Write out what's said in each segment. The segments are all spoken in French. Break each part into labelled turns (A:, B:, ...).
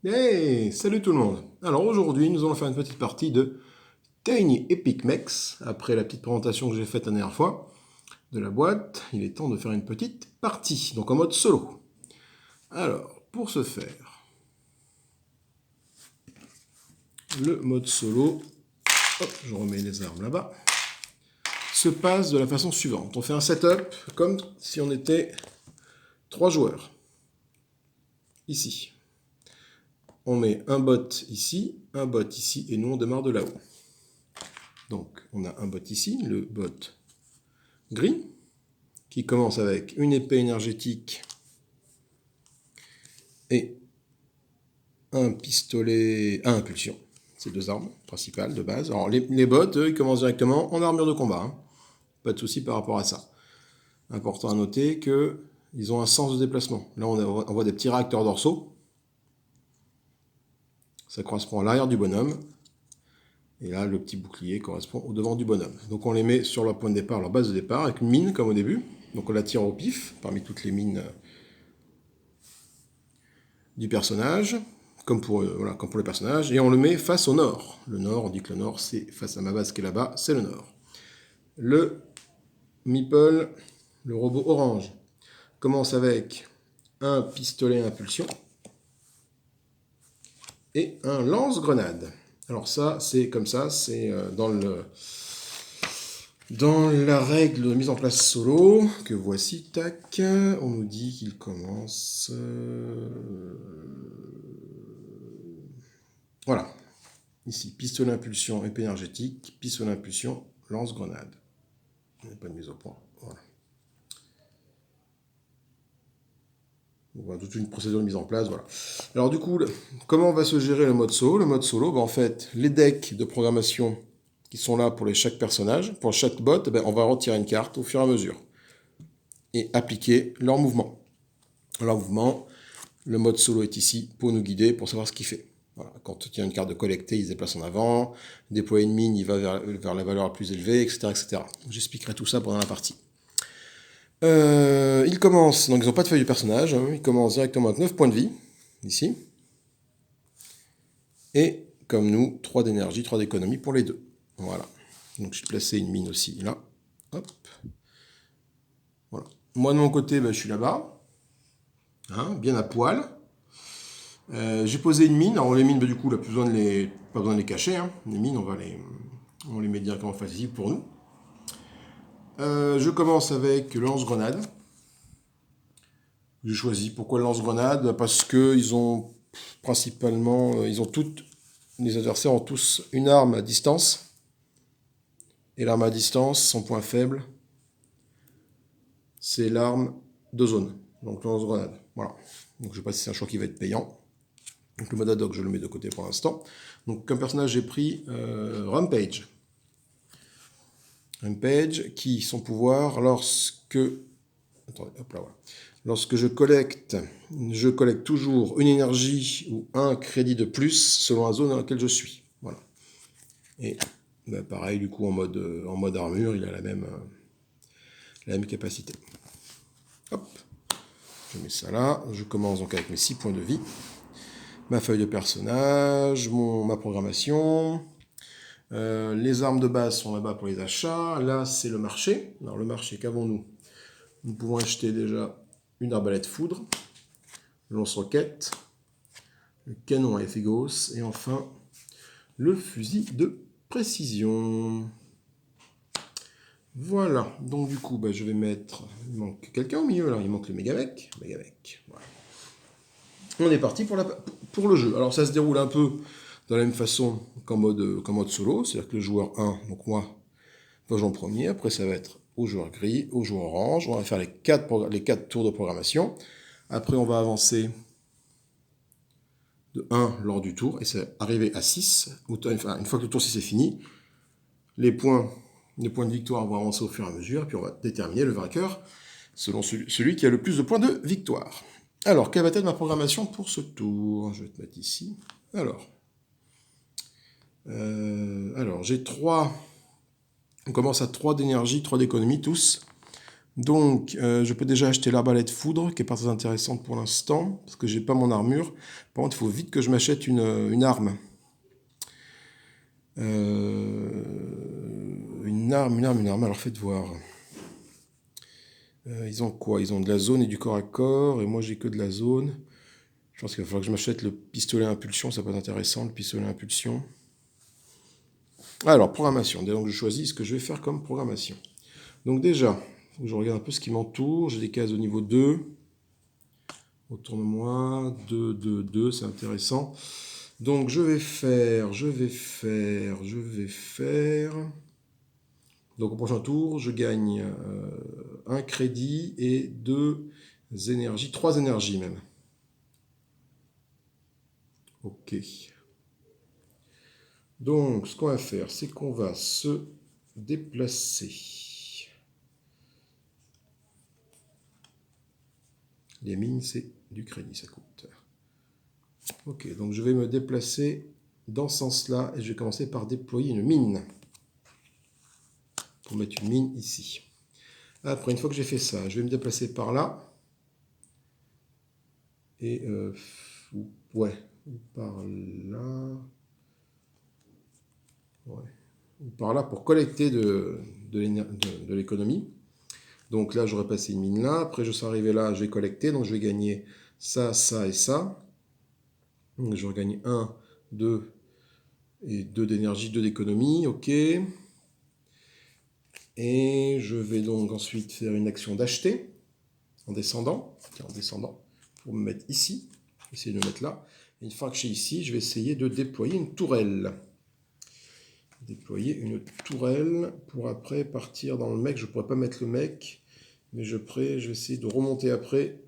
A: Hey, salut tout le monde. Alors aujourd'hui, nous allons faire une petite partie de Tiny Epic Mex. Après la petite présentation que j'ai faite la dernière fois de la boîte, il est temps de faire une petite partie, donc en mode solo. Alors, pour ce faire, le mode solo, hop, je remets les armes là-bas, se passe de la façon suivante. On fait un setup comme si on était 3 joueurs. Ici. On met un bot ici, et nous on démarre de là-haut. Donc on a un bot ici, le bot gris, qui commence avec une épée énergétique et un pistolet à impulsion. C'est deux armes principales de base. Alors les bots, eux, ils commencent directement en armure de combat. Hein. Pas de souci par rapport à ça. Important à noter qu'ils ont un sens de déplacement. Là, on voit des petits réacteurs dorsaux. Ça correspond à l'arrière du bonhomme. Et là, le petit bouclier correspond au devant du bonhomme. Donc on les met sur leur point de départ, leur base de départ, avec une mine comme au début. Donc on la tire au pif, parmi toutes les mines du personnage, comme pour le personnage, et on le met face au nord. Le nord, on dit que le nord, c'est face à ma base qui est là-bas, c'est le nord. Le Meeple, le robot orange, commence avec un pistolet à impulsion et un lance-grenade. Alors ça, c'est comme ça, c'est dans la règle de mise en place solo, que voici, tac, on nous dit qu'il commence... Voilà. Ici, pistolet impulsion, épée énergétique, pistolet impulsion, lance-grenade. Il n'y a pas de mise au point. Voilà. On voit toute une procédure de mise en place. Voilà. Alors du coup, comment va se gérer le mode solo? Le mode solo, en fait, les decks de programmation qui sont là pour chaque personnage, pour chaque bot, on va retirer une carte au fur et à mesure et appliquer leur mouvement. Leur mouvement, le mode solo est ici pour nous guider, pour savoir ce qu'il fait. Voilà. Quand il y a une carte de collecter, il se déplace en avant. Déployer une mine, il va vers la valeur la plus élevée, etc. etc. J'expliquerai tout ça pendant la partie. Ils commencent, donc ils n'ont pas de feuille de personnage, hein, ils commencent directement avec 9 points de vie, ici. Et comme nous, 3 d'énergie, 3 d'économie pour les deux. Voilà. Donc j'ai placé une mine aussi là. Hop. Voilà. Moi de mon côté, je suis là-bas, hein, bien à poil. J'ai posé une mine. Alors les mines, du coup, on n'a pas besoin de les cacher. Hein. Les mines, on les met directement facile pour nous. Je commence avec le lance-grenade. J'ai choisi pourquoi le lance-grenade? Parce que ils ont principalement, les adversaires ont tous une arme à distance. Et l'arme à distance, son point faible, c'est l'arme de zone. Donc le lance-grenade. Voilà. Donc je ne sais pas si c'est un choix qui va être payant. Donc le mode ad hoc, je le mets de côté pour l'instant. Donc comme personnage, j'ai pris Rampage. Rampage, qui, son pouvoir, lorsque... Attendez, hop là, voilà. Lorsque je collecte toujours une énergie ou un crédit de plus selon la zone dans laquelle je suis. Voilà. Et pareil, du coup, en mode armure, il a la même capacité. Hop, je mets ça là. Je commence donc avec mes 6 points de vie. Ma feuille de personnage, ma programmation. Les armes de base sont là-bas pour les achats. Là, c'est le marché. Alors, le marché, qu'avons-nous? Nous pouvons acheter déjà une arbalète foudre, le lance-roquette, le canon à effet Gauss, et enfin le fusil de précision. Voilà, donc du coup, je vais mettre... Il manque quelqu'un au milieu, là. Il manque le Megamec. Voilà. On est parti pour le jeu. Alors ça se déroule un peu de la même façon qu'en mode solo, c'est-à-dire que le joueur 1, donc moi, va jouer en premier, après ça va être au joueur gris, au joueur orange, on va faire les 4 tours de programmation, après on va avancer de 1 lors du tour, et c'est arrivé à 6, enfin, une fois que le tour 6 est fini, les points de victoire vont avancer au fur et à mesure, et puis on va déterminer le vainqueur selon celui qui a le plus de points de victoire. Alors, quelle va être ma programmation pour ce tour? Je vais te mettre ici. Alors j'ai 3... On commence à 3 d'énergie, 3 d'économie, tous. Donc, je peux déjà acheter l'arbalète foudre, qui n'est pas très intéressante pour l'instant, parce que j'ai pas mon armure. Par contre, il faut vite que je m'achète une arme. Une arme. Alors, faites voir. Ils ont quoi? Ils ont de la zone et du corps à corps, et moi, j'ai que de la zone. Je pense qu'il va falloir que je m'achète le pistolet à impulsion, ça peut être intéressant, le pistolet à impulsion. Alors, programmation. Donc, je choisis ce que je vais faire comme programmation. Donc, déjà, faut que je regarde un peu ce qui m'entoure. J'ai des cases au niveau 2. Retourne-moi. 2, 2, 2, c'est intéressant. Donc, je vais faire. Donc, au prochain tour, je gagne un crédit et 2 énergies, 3 énergies même. Ok. Donc, ce qu'on va faire, c'est qu'on va se déplacer. Les mines, c'est du crédit, ça coûte. Ok, donc je vais me déplacer dans ce sens-là et je vais commencer par déployer une mine. Pour mettre une mine ici. Après, une fois que j'ai fait ça, je vais me déplacer par là. Et ou par là. Ouais. Ou par là pour collecter de l'économie. Donc là, j'aurais passé une mine là. Après, je serai arrivé là, je vais collecter. Donc je vais gagner ça, ça et ça. Donc je vais gagner 1, 2 et 2 d'énergie, 2 d'économie. Ok. Et je vais donc ensuite faire une action d'acheter en descendant. Tiens, en descendant. Pour me mettre ici. Essayer de me mettre là. Et une fois que je suis ici, je vais essayer de déployer une tourelle. Déployer une tourelle pour après partir dans le mec. Je ne pourrais pas mettre le mec, mais je vais essayer de remonter après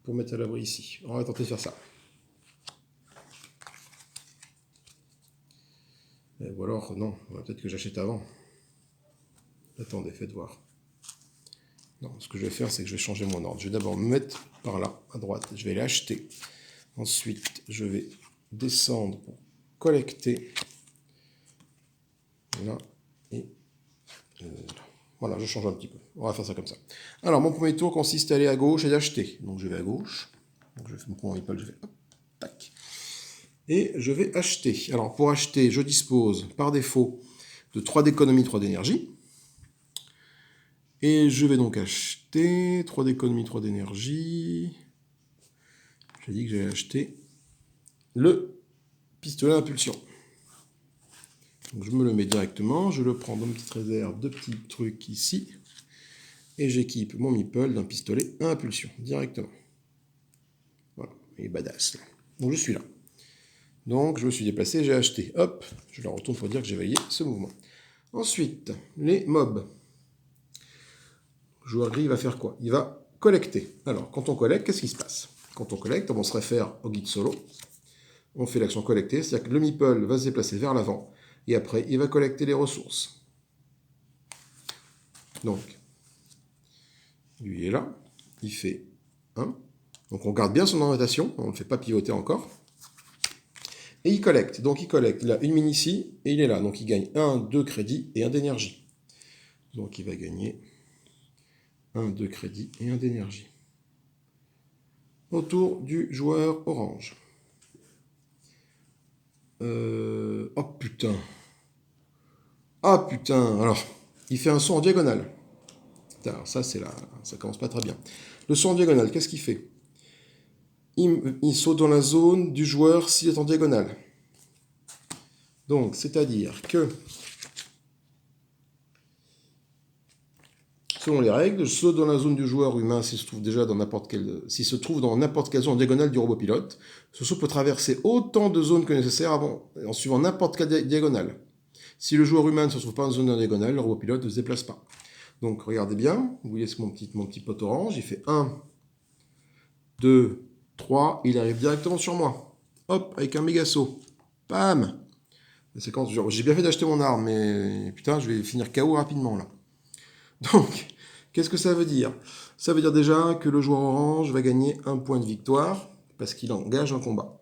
A: pour mettre à l'abri ici. On va tenter de faire ça. Ou alors, non, peut-être que j'achète avant. Attendez, faites voir. Non, ce que je vais faire, c'est que je vais changer mon ordre. Je vais d'abord me mettre par là, à droite. Je vais aller acheter. Ensuite, je vais descendre pour collecter. Là. Et voilà, je change un petit peu. On va faire ça comme ça. Alors, mon premier tour consiste à aller à gauche et d'acheter. Donc, je vais à gauche. Donc, je fais mon point Apple, je fais hop, tac. Et je vais acheter. Alors, pour acheter, je dispose par défaut de 3 d'économie, 3 d'énergie. Et je vais donc acheter 3 d'économie, 3 d'énergie. J'ai dit que j'allais acheter le pistolet à impulsion. Donc je me le mets directement, je le prends dans une petite réserve de petits trucs ici. Et j'équipe mon meeple d'un pistolet à impulsion, directement. Voilà, il est badass là. Donc je suis là. Donc je me suis déplacé, j'ai acheté. Hop, je la retourne pour dire que j'ai validé ce mouvement. Ensuite, les mobs. Le joueur gris va faire quoi? Il va collecter. Alors, quand on collecte, qu'est-ce qui se passe? Quand on collecte, on se réfère au guide solo. On fait l'action collecter, c'est-à-dire que le meeple va se déplacer vers l'avant. Et après, il va collecter les ressources. Donc, lui est là. Il fait 1. Donc, on garde bien son orientation. On ne le fait pas pivoter encore. Et il collecte. Donc, il collecte. Il a une mine ici et il est là. Donc, il gagne 1, 2 crédits et 1 d'énergie. Donc, il va gagner 1, 2 crédits et 1 d'énergie. Autour du joueur orange. Oh putain. Ah putain. Alors, il fait un saut en diagonale. Alors ça, ça commence pas très bien. Le saut en diagonale, qu'est-ce qu'il fait? Il saute dans la zone du joueur s'il est en diagonale. Donc, c'est-à-dire que, selon les règles, je saute dans la zone du joueur humain s'il se trouve déjà dans n'importe quelle, s'il se trouve dans n'importe quelle zone diagonale du robot pilote. Ce saut peut traverser autant de zones que nécessaire en suivant n'importe quelle diagonale. Si le joueur humain ne se trouve pas dans une zone diagonale, le robot pilote ne se déplace pas. Donc, regardez bien. Vous voyez, c'est mon petit pote orange. Il fait 1, 2, 3. Il arrive directement sur moi. Hop, avec un méga saut. Bam! J'ai bien fait d'acheter mon arme, mais putain, je vais finir KO rapidement là. Donc, qu'est-ce que ça veut dire? Ça veut dire déjà que le joueur orange va gagner un point de victoire parce qu'il engage un combat.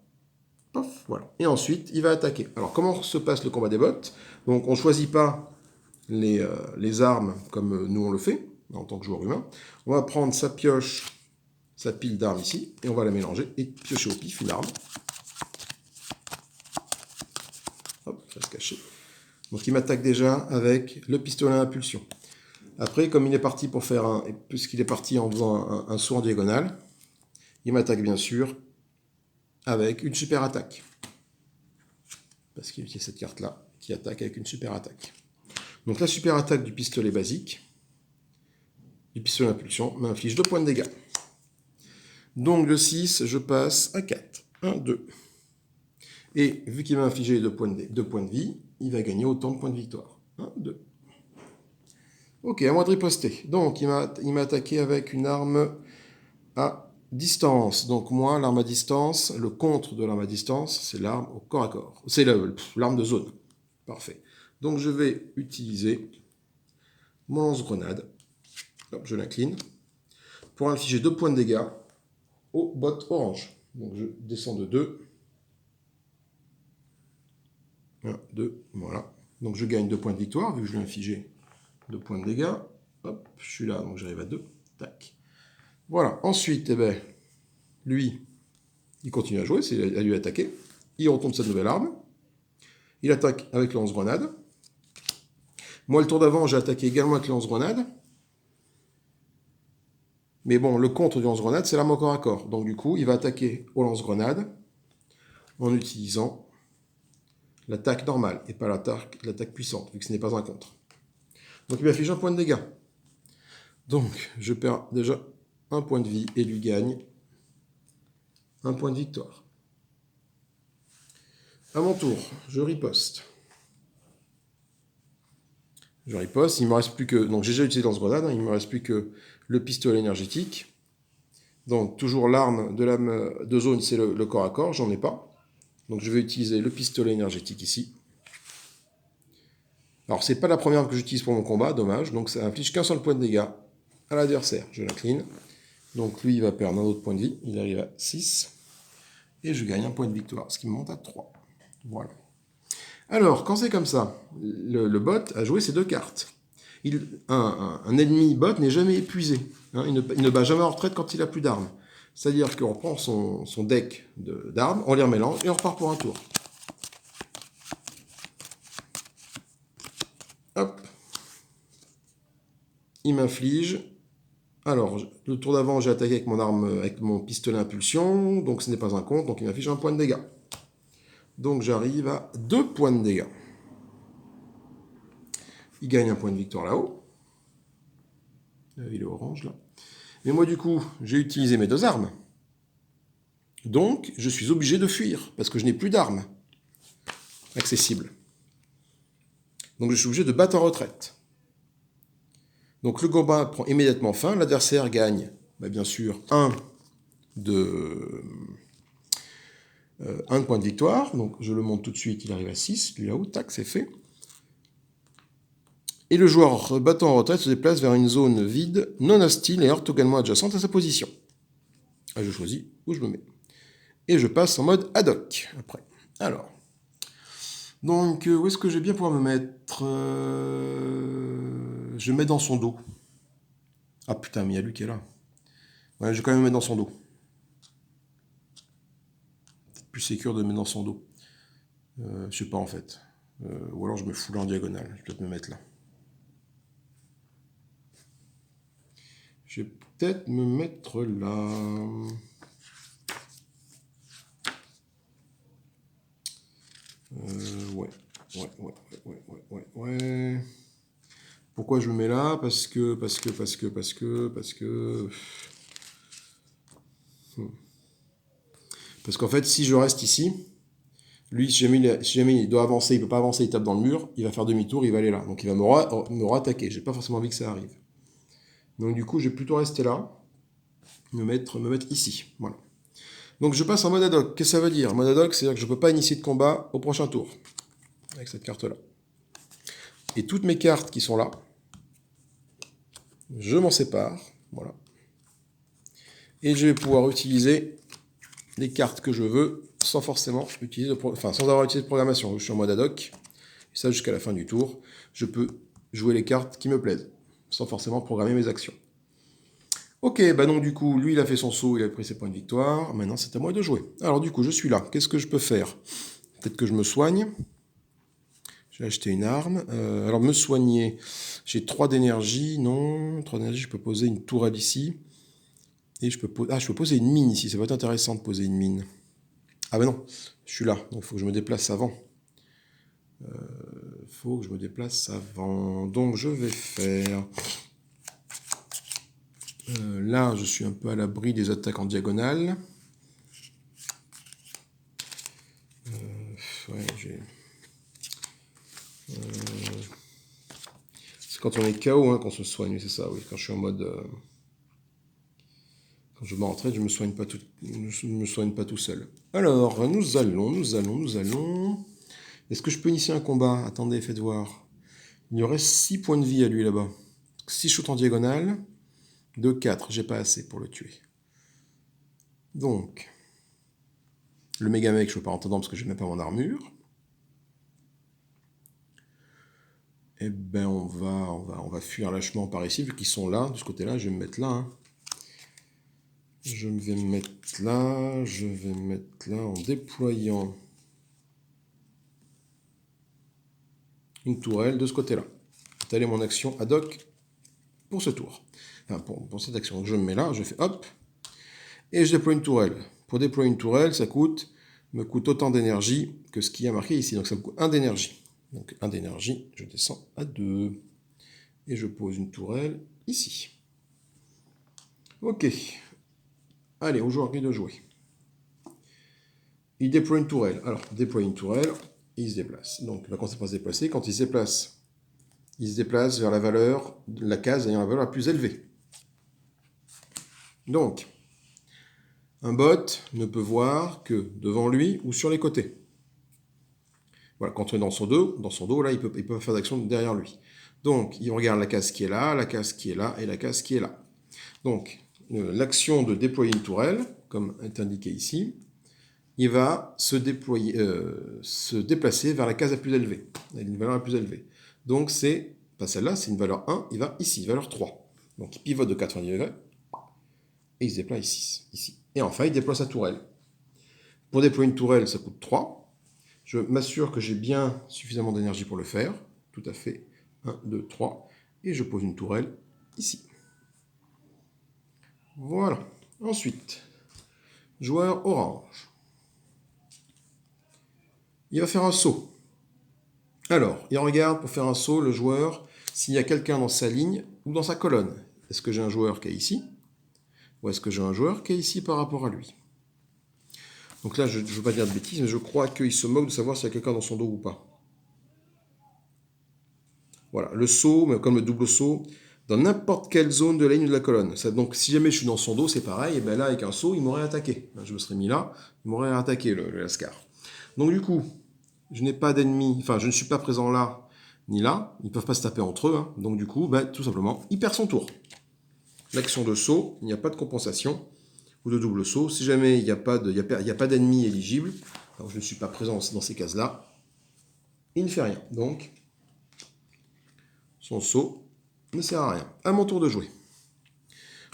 A: Pof, voilà. Et ensuite, il va attaquer. Alors, comment se passe le combat des bots? Donc, on ne choisit pas les armes comme nous on le fait. en tant que joueur humain. On va prendre sa pioche, sa pile d'armes ici, et on va la mélanger et piocher au pif une arme. Hop, ça va se cacher. Donc il m'attaque déjà avec le pistolet à impulsion. Après, comme il est parti pour faire un... Puisqu'il est parti en faisant un saut en diagonale, il m'attaque bien sûr avec une super attaque. Parce qu'il y a cette carte-là qui attaque avec une super attaque. Donc la super attaque du pistolet basique, du pistolet d'impulsion, m'inflige 2 points de dégâts. Donc de 6, je passe à 4. 1, 2. Et vu qu'il m'a infligé 2 points de vie, il va gagner autant de points de victoire. 1, 2. Ok, à moi de riposter. Donc il m'a attaqué avec une arme à distance. Donc moi, l'arme à distance, le contre de l'arme à distance, c'est l'arme au corps à corps. C'est l'arme de zone. Parfait. Donc je vais utiliser mon lance-grenade. Hop, je l'incline. Pour infliger 2 points de dégâts au bot orange. Donc je descends de 2. 1, 2, voilà. Donc je gagne 2 points de victoire, vu que je lui ai infligé 2 points de dégâts. Hop, je suis là, donc j'arrive à 2. Tac. Voilà. Ensuite, eh ben, lui, il continue à jouer, c'est à lui attaquer. Il retombe sa nouvelle arme. Il attaque avec le lance-grenade. Moi, le tour d'avant, j'ai attaqué également avec le lance-grenade. Mais bon, le contre du lance-grenade, c'est l'arme au corps à corps. Donc du coup, il va attaquer au lance-grenade en utilisant l'attaque normale et pas l'attaque puissante, vu que ce n'est pas un contre. Donc il m'affiche un point de dégâts. Donc je perds déjà un point de vie et lui gagne un point de victoire. À mon tour, je riposte. Je riposte, il me reste plus que... Donc j'ai déjà utilisé lance-grenade, il ne me reste plus que le pistolet énergétique. Donc toujours l'arme de zone, c'est le corps à corps, j'en ai pas. Donc je vais utiliser le pistolet énergétique ici. Alors c'est pas la première arme que j'utilise pour mon combat, dommage, donc ça inflige qu'un seul point de dégâts à l'adversaire. Je l'incline. Donc lui il va perdre un autre point de vie, il arrive à 6. Et je gagne un point de victoire, ce qui me monte à 3. Voilà. Alors, quand c'est comme ça, le bot a joué ses 2 cartes. Un ennemi bot n'est jamais épuisé. Hein, il ne bat jamais en retraite quand il n'a plus d'armes. C'est-à-dire qu'on prend son deck d'armes, on les remélange et on repart pour un tour. Hop. Il m'inflige. Alors, le tour d'avant, j'ai attaqué avec mon arme, avec mon pistolet impulsion, donc ce n'est pas un contre, donc il m'affiche un point de dégâts. Donc j'arrive à 2 points de dégâts. Il gagne un point de victoire là-haut. Il est orange là. Mais moi du coup, j'ai utilisé mes 2 armes. Donc je suis obligé de fuir, parce que je n'ai plus d'armes accessibles. Donc je suis obligé de battre en retraite. Donc le combat prend immédiatement fin. L'adversaire gagne, bien sûr, un de point de victoire. Donc je le monte tout de suite, il arrive à 6. Lui là-haut, tac, c'est fait. Et le joueur battant en retraite se déplace vers une zone vide, non hostile et orthogonalement adjacente à sa position. Je choisis où je me mets. Et je passe en mode ad hoc après. Alors. Donc, où est-ce que je vais bien pouvoir me mettre je vais me mettre dans son dos. Ah putain, mais il y a lui qui est là. Ouais, je vais quand même me mettre dans son dos. C'est plus sécure de me mettre dans son dos. Je sais pas en fait. Ou alors je me fous là en diagonale. Je vais peut-être me mettre là. Je vais peut-être me mettre là. Ouais. Pourquoi je me mets là? Parce que... Parce qu'en fait, si je reste ici, lui, si jamais il doit avancer, il ne peut pas avancer, il tape dans le mur, il va faire demi-tour, il va aller là. Donc il va me rattaquer. J'ai pas forcément envie que ça arrive. Donc du coup, je vais plutôt rester là, me mettre ici. Voilà. Donc je passe en mode ad hoc. Qu'est-ce que ça veut dire? Mode ad hoc, c'est-à-dire que je ne peux pas initier de combat au prochain tour. Avec cette carte-là. Et toutes mes cartes qui sont là, je m'en sépare. Voilà. Et je vais pouvoir utiliser les cartes que je veux sans forcément utiliser sans avoir utilisé de programmation. Je suis en mode ad hoc. Et ça, jusqu'à la fin du tour, je peux jouer les cartes qui me plaisent. sans forcément programmer mes actions. Ok, bah donc du coup, lui il a fait son saut, il a pris ses points de victoire, maintenant c'est à moi de jouer. Alors du coup, je suis là, qu'est-ce que je peux faire? Peut-être que je me soigne. J'ai acheté une arme. Alors me soigner, j'ai 3 d'énergie, non, 3 d'énergie, je peux poser une tourelle ici. Et je peux poser une mine ici, ça va être intéressant de poser une mine. Ah ben non, je suis là, donc il faut que je me déplace avant. Donc je vais faire... là, je suis un peu à l'abri des attaques en diagonale. Ouais, c'est quand on est KO hein, qu'on se soigne, c'est ça, oui. Quand je suis en mode... Quand je m'entraîne, je ne me soigne pas tout seul. Alors, nous allons... Est-ce que je peux initier un combat? Attendez, faites voir. Il y aurait 6 points de vie à lui là-bas. Si je saute en diagonale, de 4, j'ai pas assez pour le tuer. Donc, le méga mec, je ne peux pas rentrer dedans parce que je n'ai même pas mon armure. Eh ben, on va fuir lâchement par ici, vu qu'ils sont là, de ce côté-là, je vais me mettre là. Hein. Je vais me mettre là en déployant une tourelle de ce côté-là. Telle est mon action ad hoc pour ce tour. Enfin, pour cette action. Donc, je me mets là, je fais hop, et je déploie une tourelle. Pour déployer une tourelle, me coûte autant d'énergie que ce qui a marqué ici. Donc ça me coûte 1 d'énergie. Donc 1 d'énergie, je descends à 2. Et je pose une tourelle ici. Ok. Allez, au joueur de jouer. Il déploie une tourelle. Alors, déploie une tourelle, il se déplace. Donc, quand c'est pas se déplacer, quand il se déplace vers la case ayant la valeur la plus élevée. Donc, un bot ne peut voir que devant lui ou sur les côtés. Voilà, quand on est dans son dos, là, il peut faire d'action derrière lui. Donc, il regarde la case qui est là, la case qui est là et la case qui est là. Donc, l'action de déployer une tourelle, comme est indiqué ici, il va se déplacer vers la case la plus élevée, avec une valeur la plus élevée. Donc, c'est pas celle-là, c'est une valeur 1, il va ici, valeur 3. Donc, il pivote de 90 degrés et il se déplace ici. Et enfin, il déploie sa tourelle. Pour déployer une tourelle, ça coûte 3. Je m'assure que j'ai bien suffisamment d'énergie pour le faire. Tout à fait. 1, 2, 3. Et je pose une tourelle ici. Voilà. Ensuite, joueur orange. Il va faire un saut. Alors, il regarde pour faire un saut, le joueur, s'il y a quelqu'un dans sa ligne ou dans sa colonne. Est-ce que j'ai un joueur qui est ici? Ou est-ce que j'ai un joueur qui est ici par rapport à lui? Donc là, je ne veux pas dire de bêtises, mais je crois qu'il se moque de savoir s'il y a quelqu'un dans son dos ou pas. Voilà, le saut, comme le double saut, dans n'importe quelle zone de la ligne de la colonne. Donc si jamais je suis dans son dos, c'est pareil, et bien là, avec un saut, il m'aurait attaqué. Je me serais mis là, il m'aurait attaqué, le Lascar. Donc du coup, je n'ai pas d'ennemis, enfin, je ne suis pas présent là, ni là. Ils ne peuvent pas se taper entre eux. Hein. Donc du coup, tout simplement, il perd son tour. L'action de saut, il n'y a pas de compensation, ou de double saut. Si jamais il n'y a pas d'ennemis éligibles, alors je ne suis pas présent dans ces cases-là, il ne fait rien. Donc, son saut ne sert à rien. À mon tour de jouer.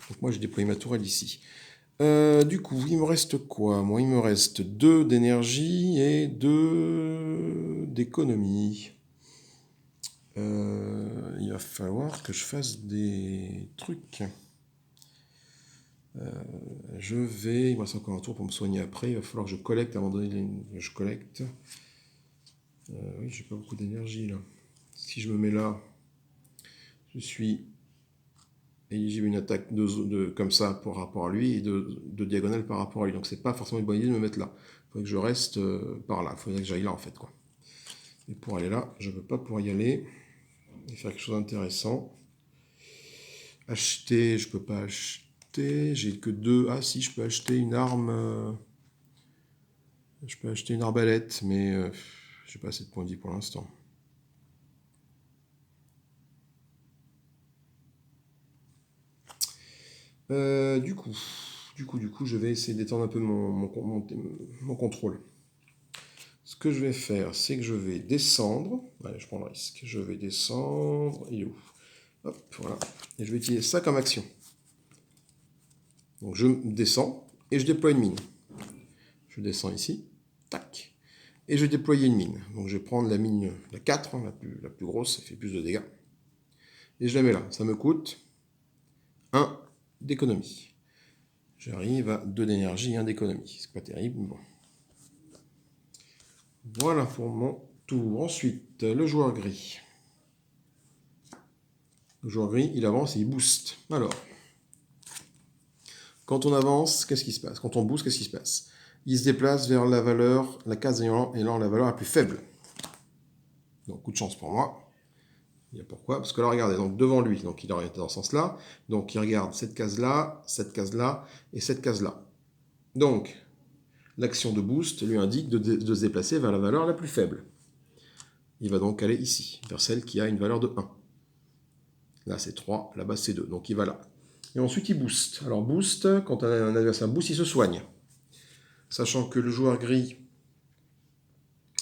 A: Donc moi, j'ai déployé ma tourelle ici. Du coup, il me reste quoi? Moi, il me reste 2 d'énergie et 2 d'économie. Il va falloir que je fasse des trucs. Il me reste encore un tour pour me soigner après. Il va falloir que je collecte à un moment donné. Je collecte. Oui, j'ai pas beaucoup d'énergie là. Si je me mets là, je suis éligible à une attaque comme ça par rapport à lui et de diagonale par rapport à lui. Donc c'est pas forcément une bonne idée de me mettre là. Il faudrait que je reste par là. Il faudrait que j'aille là en fait. Quoi. Et pour aller là, je ne peux pas pouvoir y aller. Et faire quelque chose d'intéressant. Acheter, je peux pas acheter. J'ai que 2. Ah si, je peux acheter une arme. Je peux acheter une arbalète, mais j'ai pas assez de points de vie pour l'instant. Du coup, je vais essayer d'étendre un peu mon contrôle. Ce que je vais faire, c'est que je vais descendre. Allez, je prends le risque. Je vais descendre. Il est où? Hop, voilà. Et je vais utiliser ça comme action. Donc je descends et je déploie une mine. Je descends ici, tac. Et je vais déployer une mine. Donc je vais prendre la mine, la 4, hein, la plus grosse, ça fait plus de dégâts. Et je la mets là. Ça me coûte 1 d'économie. J'arrive à 2 d'énergie et 1 d'économie. C'est pas terrible, mais bon. Voilà pour mon tour. Ensuite, le joueur gris. Le joueur gris, il avance et il booste. Alors, quand on avance, qu'est-ce qui se passe? Quand on booste, qu'est-ce qui se passe? Il se déplace vers la valeur, la case ayant la valeur la plus faible. Donc, coup de chance pour moi. Il y a pourquoi? Parce que là, regardez, donc devant lui, donc il est orienté dans ce sens-là. Donc, il regarde cette case-là et cette case-là. Donc, l'action de boost lui indique de se déplacer vers la valeur la plus faible. Il va donc aller ici, vers celle qui a une valeur de 1. Là, c'est 3, là-bas, c'est 2. Donc, il va là. Et ensuite, il booste. Alors, boost, quand un adversaire boost, il se soigne. Sachant que le joueur gris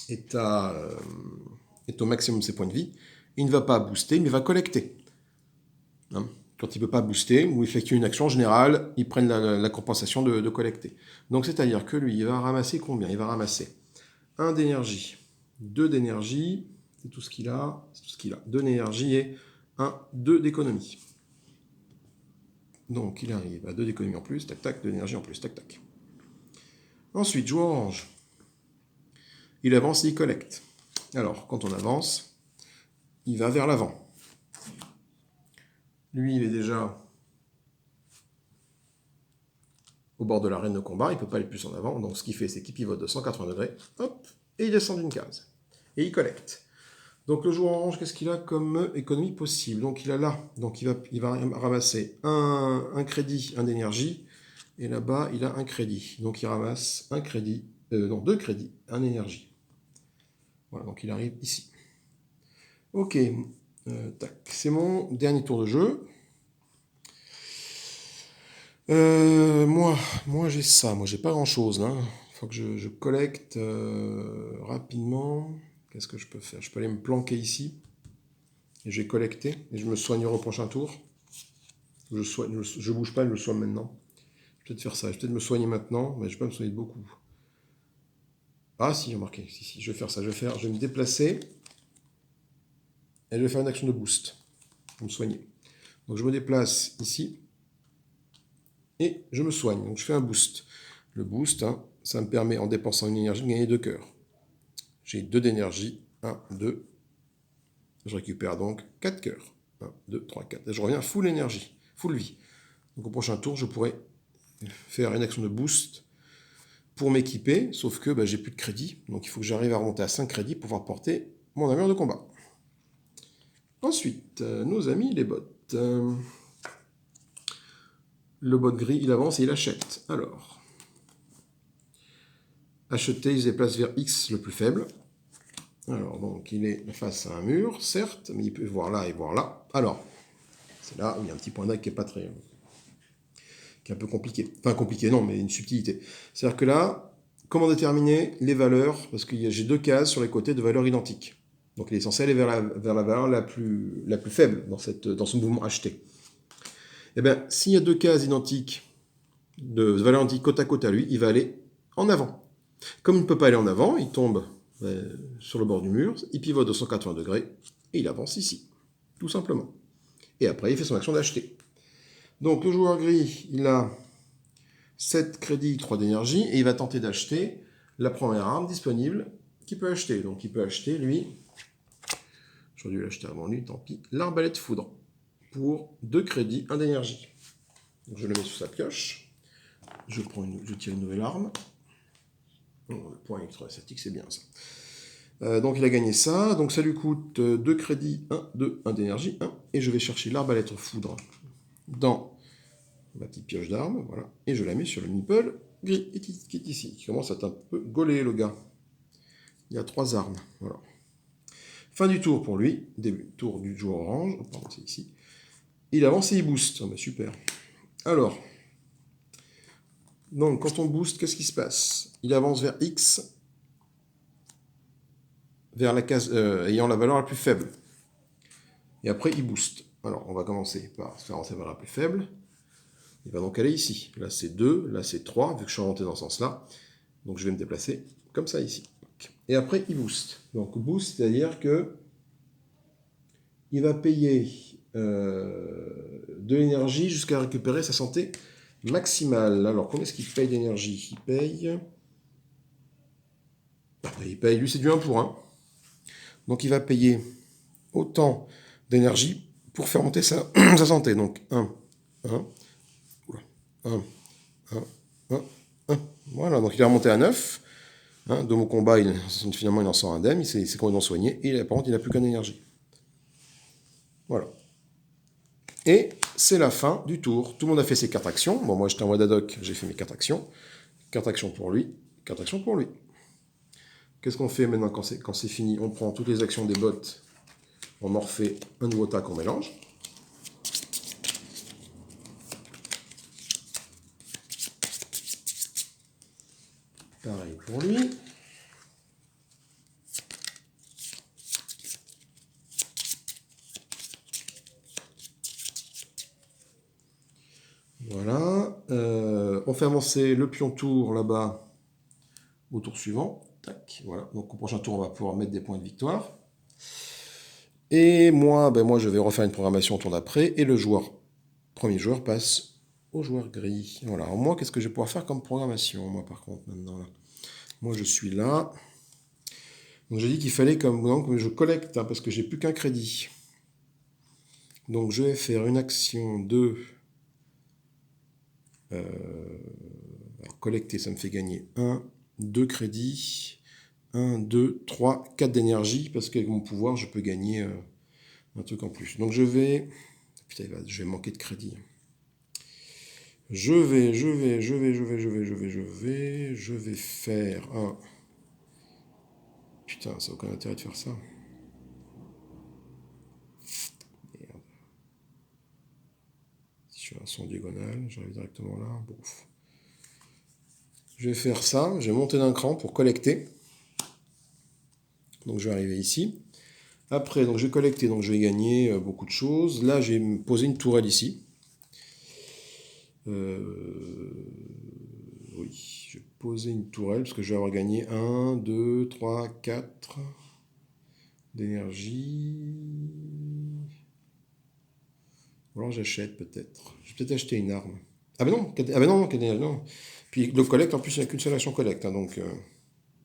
A: est au maximum de ses points de vie, il ne va pas booster, mais va collecter. Hein? Quand il ne peut pas booster ou effectuer une action générale, ils prennent la compensation de collecter. Donc, c'est-à-dire que lui, il va ramasser combien? Il va ramasser 1 d'énergie, 2 d'énergie, c'est tout ce qu'il a, 2 d'énergie et 2 d'économie. Donc, il arrive à 2 d'économie en plus, tac, tac, 2 d'énergie en plus, tac, tac. Ensuite, joueur orange. Il avance et il collecte. Alors, quand on avance, il va vers l'avant. Lui, il est déjà au bord de l'arène de combat, il ne peut pas aller plus en avant, donc ce qu'il fait, c'est qu'il pivote de 180 degrés, hop, et il descend d'une case. Et il collecte. Donc le joueur orange, qu'est-ce qu'il a comme économie possible? Donc il a là, donc il va ramasser un crédit, 1 d'énergie, et là-bas, il a un crédit. Donc il ramasse 2 crédits, 1 énergie. Voilà, donc il arrive ici. Ok, tac, c'est mon dernier tour de jeu. Moi j'ai ça, moi j'ai pas grand chose. Il faut que je collecte rapidement. Qu'est-ce que je peux faire? Je peux aller me planquer ici. Et je vais collecter. Et je me soignerai au prochain tour. Je bouge pas, je me soigne maintenant. Je vais peut-être faire ça. Je vais peut-être me soigner maintenant, mais je vais pas me soigner de beaucoup. Ah si, remarquez. Si, je vais faire ça. Je vais me déplacer. Et je vais faire une action de boost. Pour me soigner. Donc je me déplace ici. Et je me soigne. Donc je fais un boost. Le boost, ça me permet, en dépensant une énergie, de gagner 2 cœurs. J'ai 2 d'énergie. 1, 2. Je récupère donc 4 cœurs. 1, 2, 3, 4. Et je reviens full énergie, full vie. Donc au prochain tour, je pourrais faire une action de boost pour m'équiper, sauf que j'ai plus de crédit. Donc il faut que j'arrive à remonter à 5 crédits pour pouvoir porter mon armure de combat. Ensuite, nos amis les bots. Le bot gris, il avance et il achète. Alors, acheter, il se déplace vers X le plus faible. Alors, donc, il est face à un mur, certes, mais il peut voir là et voir là. Alors, c'est là où il y a un petit point d'acte qui est pas très... qui est un peu compliqué. Enfin, compliqué, non, mais une subtilité. C'est-à-dire que là, comment déterminer les valeurs? Parce que j'ai 2 cases sur les côtés de valeurs identiques. Donc, il est censé aller vers la valeur la plus faible dans ce mouvement acheté. Eh bien, s'il y a 2 cases identiques, de valeurs identiques côte à côte à lui, il va aller en avant. Comme il ne peut pas aller en avant, il tombe sur le bord du mur, il pivote de 180 degrés, et il avance ici, tout simplement. Et après, il fait son action d'acheter. Donc le joueur gris, il a 7 crédits, 3 d'énergie, et il va tenter d'acheter la première arme disponible qu'il peut acheter. Donc il peut acheter, lui, j'aurais dû l'acheter avant lui, tant pis, l'arbalète foudre, pour 2 crédits, 1 d'énergie. Donc je le mets sous sa pioche, je tire une nouvelle arme. Le point électrostatique, c'est bien ça. Donc il a gagné ça, donc ça lui coûte 2 crédits, 1, 2, 1 d'énergie, 1, et je vais chercher l'arbalète foudre dans ma petite pioche d'armes, voilà, et je la mets sur le meeple gris qui est ici, qui commence à être un peu gaulé le gars. Il y a 3 armes, voilà. Fin du tour pour lui, début tour du joueur orange, pardon, c'est ici. Il avance et il booste, oh, super. Alors, donc quand on booste, qu'est-ce qui se passe? Il avance vers X, vers la case ayant la valeur la plus faible. Et après, il booste. Alors, on va commencer par faire avancer vers la plus faible. Il va donc aller ici. Là, c'est 2, là, c'est 3, vu que je suis remonté dans ce sens-là. Donc, je vais me déplacer comme ça ici. Et après, il booste. Donc, boost, c'est-à-dire que il va payer de l'énergie jusqu'à récupérer sa santé maximale. Alors, combien est-ce qu'il paye d'énergie? Il paye, lui, c'est du 1 pour 1. Donc, il va payer autant d'énergie pour faire monter sa santé. Donc, 1, 1, 1, 1, 1, 1. Voilà, donc il est remonté à 9. De mon combat, finalement, il en sort indemne. Il s'est complètement soigné. Et par contre, il n'a plus qu'un énergie. Voilà. Et c'est la fin du tour. Tout le monde a fait ses cartes actions. Bon, moi, j'étais en mode ad hoc. J'ai fait mes cartes actions. Carte action pour lui. Carte action pour lui. Qu'est-ce qu'on fait maintenant quand c'est fini? On prend toutes les actions des bots. On en refait un nouveau tas qu'on mélange. Pareil pour lui. Voilà. On fait avancer le pion tour là-bas au tour suivant. Tac, voilà. Donc au prochain tour, on va pouvoir mettre des points de victoire. Et moi, je vais refaire une programmation au tour d'après. Et le premier joueur passe au joueur gris. Voilà. Alors moi, qu'est-ce que je vais pouvoir faire comme programmation? Moi, par contre, maintenant, là. Moi, je suis là. Donc j'ai dit qu'il fallait que je collecte, parce que j'ai plus qu'un crédit. Donc je vais faire une action de... alors collecter, ça me fait gagner 1, 2 crédits, 1, 2, 3, 4 d'énergie, parce qu'avec mon pouvoir, je peux gagner un truc en plus. Donc je vais... Putain, je vais manquer de crédit. Je vais faire un... Putain, ça n'a aucun intérêt de faire ça. Merde. Si je fais un son diagonal, j'arrive directement là. Bon. Je vais faire ça, je vais monter d'un cran pour collecter. Donc je vais arriver ici. Après, donc je vais collecter, donc je vais gagner beaucoup de choses. Là, je vais me poser une tourelle ici. Oui, je vais poser une tourelle parce que je vais avoir gagné 1, 2, 3, 4 d'énergie. Ou alors j'achète peut-être. Je vais peut-être acheter une arme. Ah ben non, non. Puis le collecte, en plus, il n'y a qu'une seule action collecte. Donc,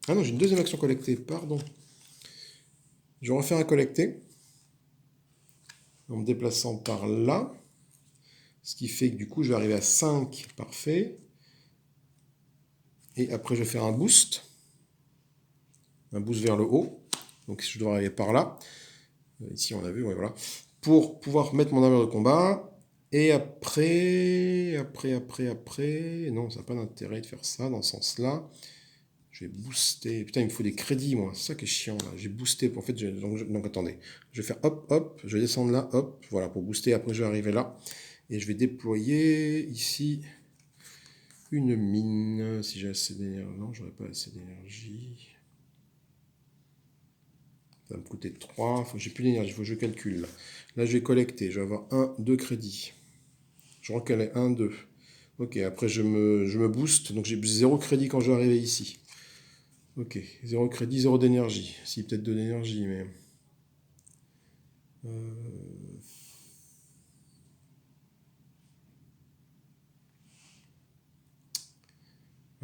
A: ah non, j'ai une deuxième action collectée, pardon. Je vais refaire un collecter en me déplaçant par là. Ce qui fait que du coup, je vais arriver à 5. Parfait. Et après, je vais faire un boost. Un boost vers le haut. Donc, je dois arriver par là. Ici, on a vu, ouais, voilà. Pour pouvoir mettre mon armure de combat. Et après... Non, ça n'a pas d'intérêt de faire ça dans ce sens-là. Je vais booster. Putain, il me faut des crédits, moi. C'est ça qui est chiant, là. J'ai boosté. En fait, donc, attendez. Je vais faire hop, hop. Je vais descendre là, hop. Voilà, pour booster. Après, je vais arriver là. Et je vais déployer ici une mine. Si j'ai assez d'énergie. Non, j'aurais pas assez d'énergie. Ça va me coûter 3. J'ai plus d'énergie. Il faut que je calcule. Là, je vais collecter. Je vais avoir 1, 2 crédits. Je recalais 1, 2. Ok, après, je me booste. Donc, j'ai 0 crédit quand je vais arriver ici. Ok, 0 crédit, 0 d'énergie. Si, peut-être 2 d'énergie, mais...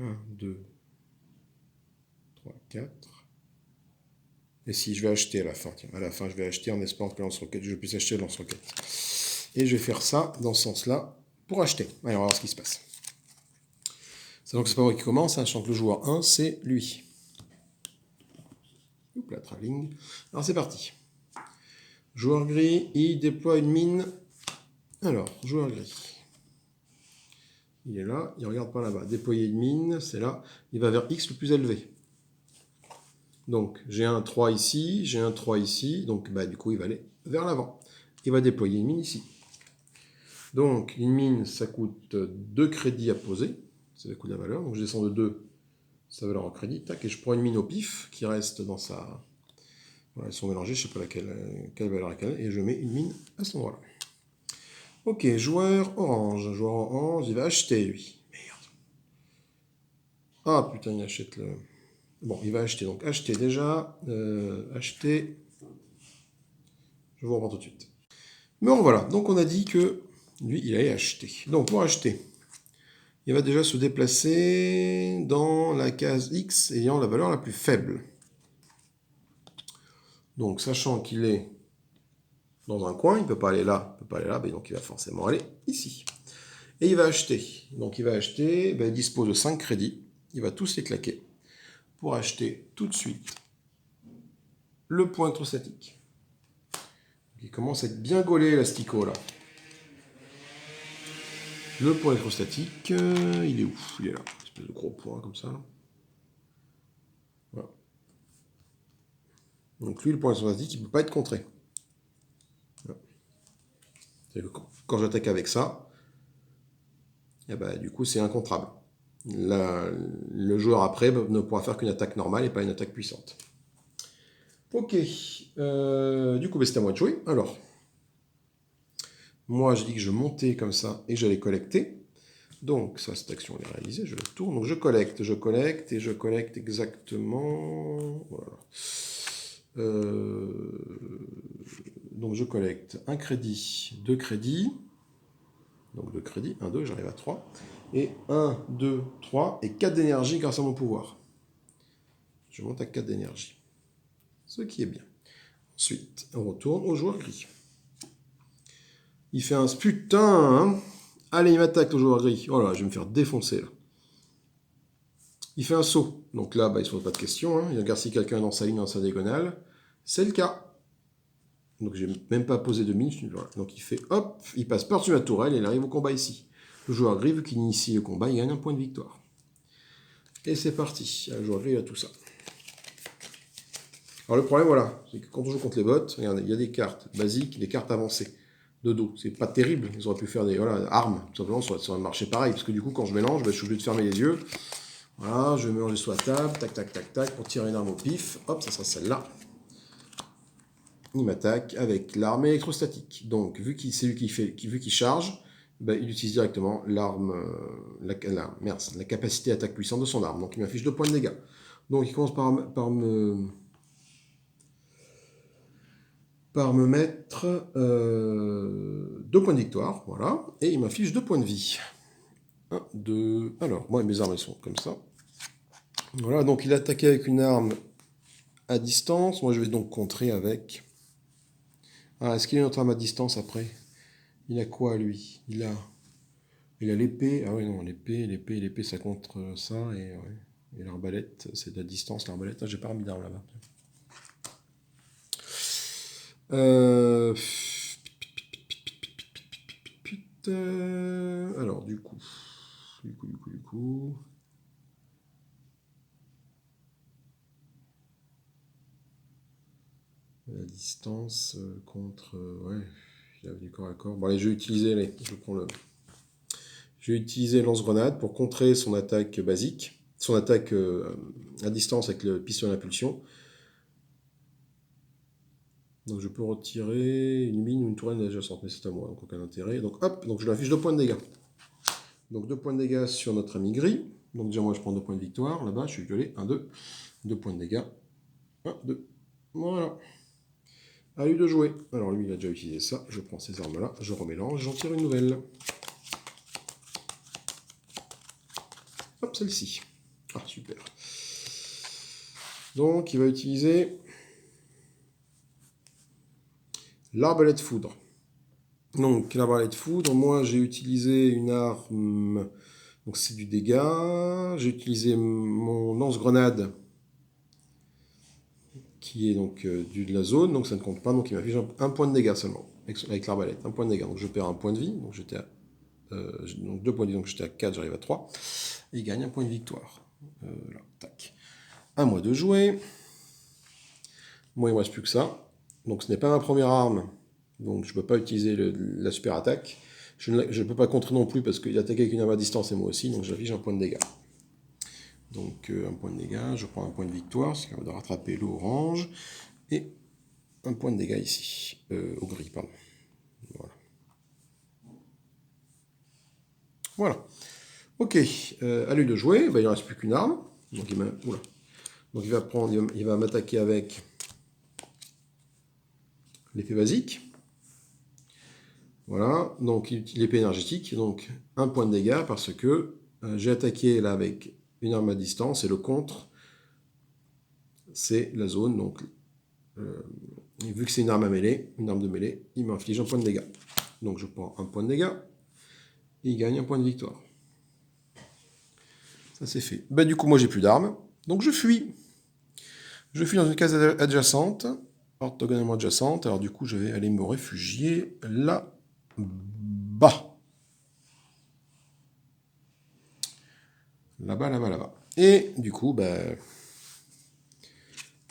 A: 1, 2, 3, 4. Et si je vais acheter à la fin, tiens, à la fin je vais acheter en espérant que lance-roquette, je puisse acheter le lance-roquette. Et je vais faire ça dans ce sens-là pour acheter. Allez, on va voir ce qui se passe. C'est donc c'est pas moi qui commence, sachant que le joueur 1, c'est lui. Oups, la travelling. Alors c'est parti. Joueur gris, il déploie une mine. Alors, joueur gris. Il est là, il regarde par là-bas. Déployer une mine, c'est là. Il va vers X le plus élevé. Donc, j'ai un 3 ici, j'ai un 3 ici. Donc, du coup, il va aller vers l'avant. Il va déployer une mine ici. Donc, une mine, ça coûte 2 crédits à poser. C'est le coût de la valeur. Donc, je descends de 2, sa valeur en crédit. Tac, et je prends une mine au pif qui reste dans sa... Voilà, elles sont mélangées, je ne sais pas quelle valeur à quelle. Et je mets une mine à cet endroit-là. Ok, joueur orange. Joueur orange, il va acheter, lui. Merde. Ah, putain, il achète le... Bon, il va acheter. Donc, acheter déjà. Acheter. Je vous reprends tout de suite. Mais bon, voilà. Donc, on a dit que lui, il allait acheter. Donc, pour acheter, il va déjà se déplacer dans la case X ayant la valeur la plus faible. Donc, sachant qu'il est dans un coin, il ne peut pas aller là, il ne peut pas aller là, mais donc il va forcément aller ici. Et il va acheter. Donc, il va acheter, il dispose de 5 crédits. Il va tous les claquer pour acheter tout de suite le point électrostatique. Il commence à être bien gaulé, l'astico, là. Le point électrostatique, il est où? Il est là. Une espèce de gros point, comme ça. Là. Voilà. Donc lui, le point électrostatique, il ne peut pas être contré. Voilà. Quand j'attaque avec ça, et du coup, c'est incontrable. Le joueur après ne pourra faire qu'une attaque normale et pas une attaque puissante. Ok. Du coup, c'est à moi de jouer. Alors, moi, j'ai dit que je montais comme ça et j'allais collecter. Donc, ça, cette action, elle est réalisée. Je la tourne. Donc, je collecte et je collecte exactement... Voilà. Donc, je collecte un crédit, 2 crédits. Donc, 2 crédits, 1, 2, j'arrive à 3. Et 1, 2, 3 et 4 d'énergie grâce à mon pouvoir. Je monte à 4 d'énergie. Ce qui est bien. Ensuite, on retourne au joueur gris. Il fait un putain, hein. Allez, il m'attaque, le joueur gris. Oh là, je vais me faire défoncer, là. Il fait un saut. Donc là, il ne se pose pas de question. Hein. Il regarde si quelqu'un est dans sa ligne, dans sa diagonale. C'est le cas. Donc j'ai même pas posé de mine. Voilà. Donc il fait hop, il passe par-dessus ma tourelle et il arrive au combat ici. Le joueur gris, vu qu'il initie le combat, il gagne un point de victoire. Et c'est parti. Le joueur gris a tout ça. Alors le problème, voilà, c'est que quand on joue contre les bots, regardez, il y a des cartes basiques, des cartes avancées de dos. C'est pas terrible. Ils auraient pu faire des armes. Tout simplement, ça aurait marché pareil. Parce que du coup, quand je mélange, je suis obligé de fermer les yeux. Voilà, je vais mélanger sur la table, tac, tac, tac, tac, pour tirer une arme au pif. Hop, ça sera celle-là. Il m'attaque avec l'arme électrostatique. Donc, vu qu'il c'est lui qui charge, il utilise directement l'arme, la capacité d'attaque puissante de son arme. Donc, il m'affiche 2 points de dégâts. Donc, il commence par me mettre 2 points de victoire, voilà, et il m'affiche 2 points de vie. 1, 2. Alors, moi, mes armes, elles sont comme ça. Voilà, donc il a attaqué avec une arme à distance. Moi, je vais donc contrer avec... Ah, est-ce qu'il a une autre arme à distance après? Il a quoi, lui? Il a l'épée. Ah oui, non, l'épée, ça contre ça. Et l'arbalète, c'est de la distance, l'arbalète. Ah, j'ai pas remis d'arme là-bas. Alors, du coup... La distance contre... ouais, il a du corps à corps. Bon, allez, je vais utiliser... Je vais utiliser lance-grenade pour contrer son attaque basique. Son attaque à distance avec le pistolet d'impulsion. Donc je peux retirer une mine ou une tourelle adjacente, mais c'est à moi, donc aucun intérêt. Donc hop, donc je lui affiche 2 points de dégâts. Donc 2 points de dégâts sur notre ami gris. Donc déjà moi je prends 2 points de victoire. Là-bas je suis violet. 1, 2. 2 points de dégâts. 1, 2. Voilà. À lui de jouer. Alors lui il a déjà utilisé ça. Je prends ces armes-là. Je remélange. J'en tire une nouvelle. Hop, celle-ci. Ah, super. Donc il va utiliser l'arbalète foudre. Donc l'arbalète foudre, moi j'ai utilisé une arme, donc c'est du dégât. J'ai utilisé mon lance-grenade qui est donc de la zone, donc ça ne compte pas, donc il m'affiche un point de dégâts seulement avec l'arbalète, un point de dégâts. Donc je perds un point de vie, donc j'étais à donc 2 points de vie, donc j'étais à 4, j'arrive à 3. Et il gagne un point de victoire. Là, tac. À moi de jouer. Moi il ne me reste plus que ça. Donc ce n'est pas ma première arme. Donc je ne peux pas utiliser la super attaque. Je ne peux pas contrer non plus parce qu'il attaque avec une arme à distance et moi aussi. Donc j'affiche un point de dégâts. Donc un point de dégâts. Je prends un point de victoire. Ce qui permet de rattraper l'orange. Et un point de dégâts ici. Au gris, pardon. Voilà. Voilà. Ok, à lui de jouer, bah, il ne reste plus qu'une arme. Donc il va prendre, il va m'attaquer avec l'épée basique. Voilà, donc l'épée énergétique, donc un point de dégâts parce que j'ai attaqué là avec une arme à distance et le contre, c'est la zone. Donc vu que c'est une arme à mêlée, une arme de mêlée, il m'inflige un point de dégâts. Donc je prends un point de dégâts et il gagne un point de victoire. Ça c'est fait. Bah, du coup, moi j'ai plus d'armes, donc je fuis. Je fuis dans une case adjacente, orthogonalement adjacente. Alors du coup, je vais aller me réfugier là-bas. Là-bas, là-bas, là-bas. Et du coup, bah,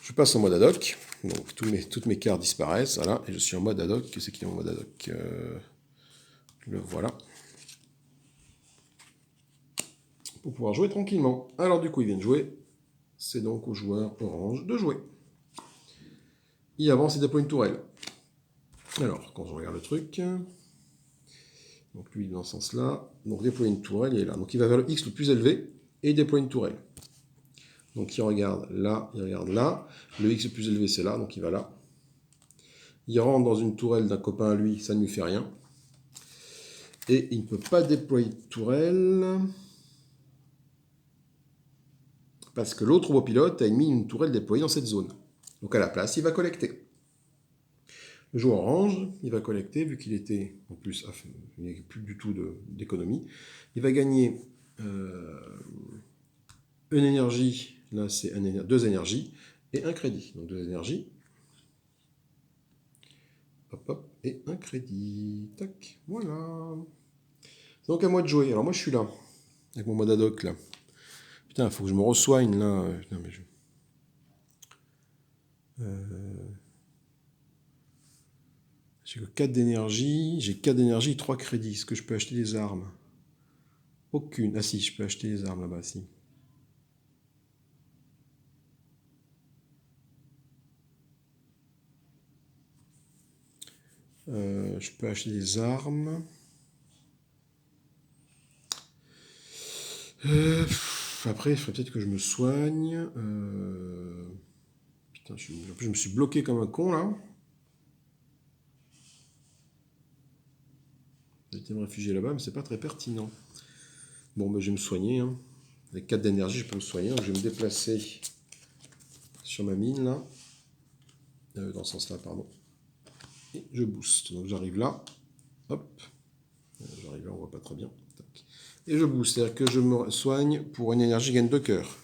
A: je passe en mode ad hoc. Donc toutes mes cartes disparaissent. Voilà, et je suis en mode ad hoc. Qu'est-ce qui est en mode ad hoc le voilà. Pour pouvoir jouer tranquillement. Alors du coup, ils viennent jouer. C'est donc au joueur orange de jouer. Il avance et déploie une tourelle. Alors, quand je regarde le truc, donc lui il est dans ce sens-là, donc déployer une tourelle, il est là. Donc il va vers le X le plus élevé et il déploie une tourelle. Donc il regarde là, il regarde là. Le X le plus élevé c'est là, donc il va là. Il rentre dans une tourelle d'un copain à lui, ça ne lui fait rien. Et il ne peut pas déployer de tourelle parce que l'autre robot-pilote a mis une tourelle déployée dans cette zone. Donc à la place, il va collecter. Le joueur orange, il va collecter, vu qu'il était, en plus, il n'y a plus du tout d'économie, il va gagner une énergie, là c'est deux énergies, et un crédit. Donc deux énergies, hop hop, et un crédit, tac, voilà. C'est donc à moi de jouer. Alors moi je suis là, avec mon mode ad hoc là. Putain, il faut que je me resoigne là. Putain, mais j'ai que 4 d'énergie, j'ai 4 d'énergie et 3 crédits. Est-ce que je peux acheter des armes? Aucune. Ah si, je peux acheter des armes là-bas, si. Je peux acheter des armes. Après, il faudrait peut-être que je me soigne. Putain, je me suis bloqué comme un con là. J'ai été me réfugier là-bas, mais c'est pas très pertinent. Bon, ben, je vais me soigner. Hein. Avec 4 d'énergie, je peux me soigner. Donc, je vais me déplacer sur ma mine là. Dans ce sens-là, pardon. Et je booste. Donc j'arrive là. Hop. J'arrive là, on voit pas très bien. Tac. Et je booste. C'est-à-dire que je me soigne pour une énergie gagne 2 cœurs.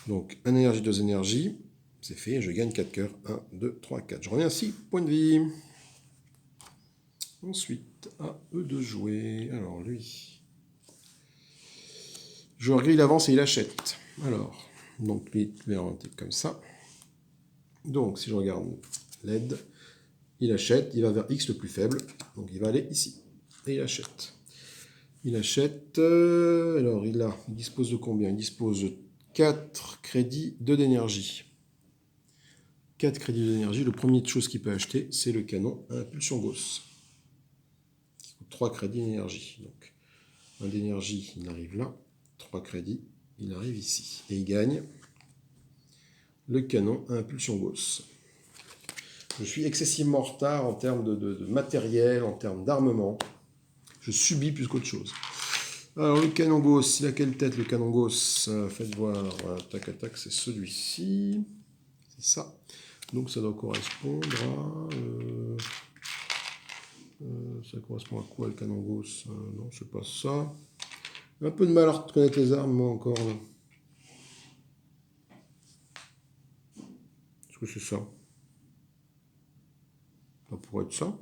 A: Donc, 1 énergie, 2 énergies. C'est fait, je gagne 4 cœurs. 1, 2, 3, 4. Je reviens à 6 points de vie. Ensuite, à eux de jouer. Alors, lui. Joueur gris, il avance et il achète. Alors, donc, lui, il va orienter comme ça. Donc, si je regarde l'aide, il achète, il va vers X le plus faible. Donc, il va aller ici. Et il achète. Il achète. Alors, il dispose de combien? Il dispose de 4 crédits, 2 d'énergie. 4 crédits d'énergie. Le premier chose qu'il peut acheter, c'est le canon à impulsion Gauss. Qui coûte 3 crédits d'énergie. Donc, 1 d'énergie, il arrive là. 3 crédits, il arrive ici. Et il gagne le canon à impulsion Gauss. Je suis excessivement en retard en termes de matériel, en termes d'armement. Je subis plus qu'autre chose. Alors, le canon Gauss, il a quelle tête le canon Gauss? Faites voir. Tac, tac, c'est celui-ci. C'est ça. Donc, ça doit correspondre à... ça correspond à quoi le canon Gauss? Non, c'est pas ça. Un peu de mal à reconnaître les armes, moi, encore. Là. Est-ce que c'est ça? Ça pourrait être ça.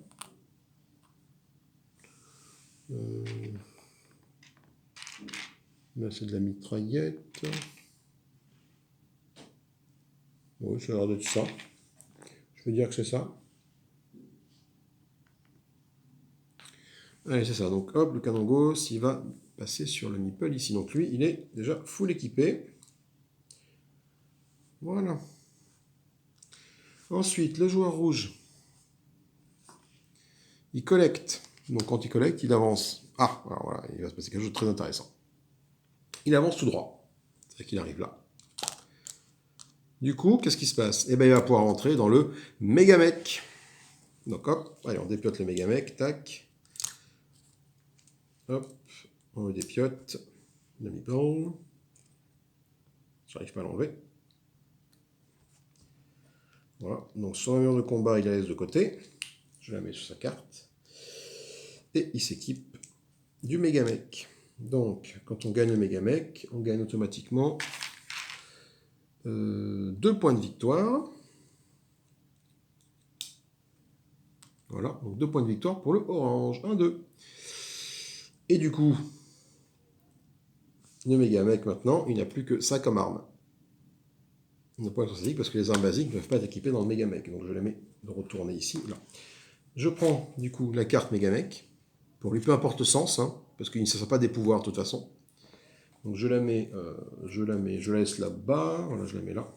A: Là, c'est de la mitraillette. Oui, ça a l'air d'être ça. Je veux dire que c'est ça. Allez, c'est ça. Donc, hop, le canon Gauss, il va passer sur le meeple ici. Donc, lui, il est déjà full équipé. Voilà. Ensuite, le joueur rouge. Il collecte. Donc, quand il collecte, il avance Ah, alors voilà, il va se passer quelque chose de très intéressant. Il avance tout droit. C'est-à-dire qu'il arrive là. Du coup, qu'est-ce qui se passe? Eh bien, il va pouvoir rentrer dans le Megamec. Donc hop, allez, on dépiote le Megamec, tac. Hop, on le dépiote. Demi-blanc. J'arrive pas à l'enlever. Voilà, donc son armure de combat, il la laisse de côté. Je la mets sur sa carte. Et il s'équipe du Megamec. Donc, quand on gagne le Megamec, on gagne automatiquement 2 points de victoire. Voilà, donc 2 points de victoire pour le orange. 1, 2. Et du coup, le Megamec maintenant, il n'a plus que ça comme arme. Il n'a pas être stratégique parce que les armes basiques ne peuvent pas être équipées dans le Megamec. Donc je les mets de retourner ici, là. Je prends du coup la carte Megamec, pour lui peu importe le sens, hein, parce qu'il ne sert pas des pouvoirs de toute façon. Donc je la laisse là-bas, voilà, je la mets là.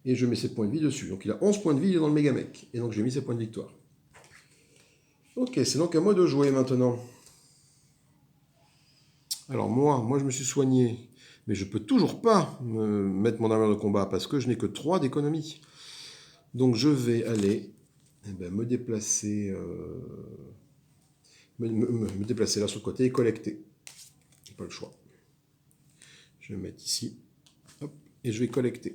A: Et je mets ses points de vie dessus. Donc il a 11 points de vie, il est dans le Megamec. Et donc j'ai mis ses points de victoire. Ok, c'est donc à moi de jouer maintenant. Alors moi je me suis soigné, mais je peux toujours pas me mettre mon armure de combat parce que je n'ai que 3 d'économie. Donc je vais aller me déplacer, me déplacer là sur le côté et collecter. J'ai pas le choix. Je vais me mettre ici, hop, et je vais collecter.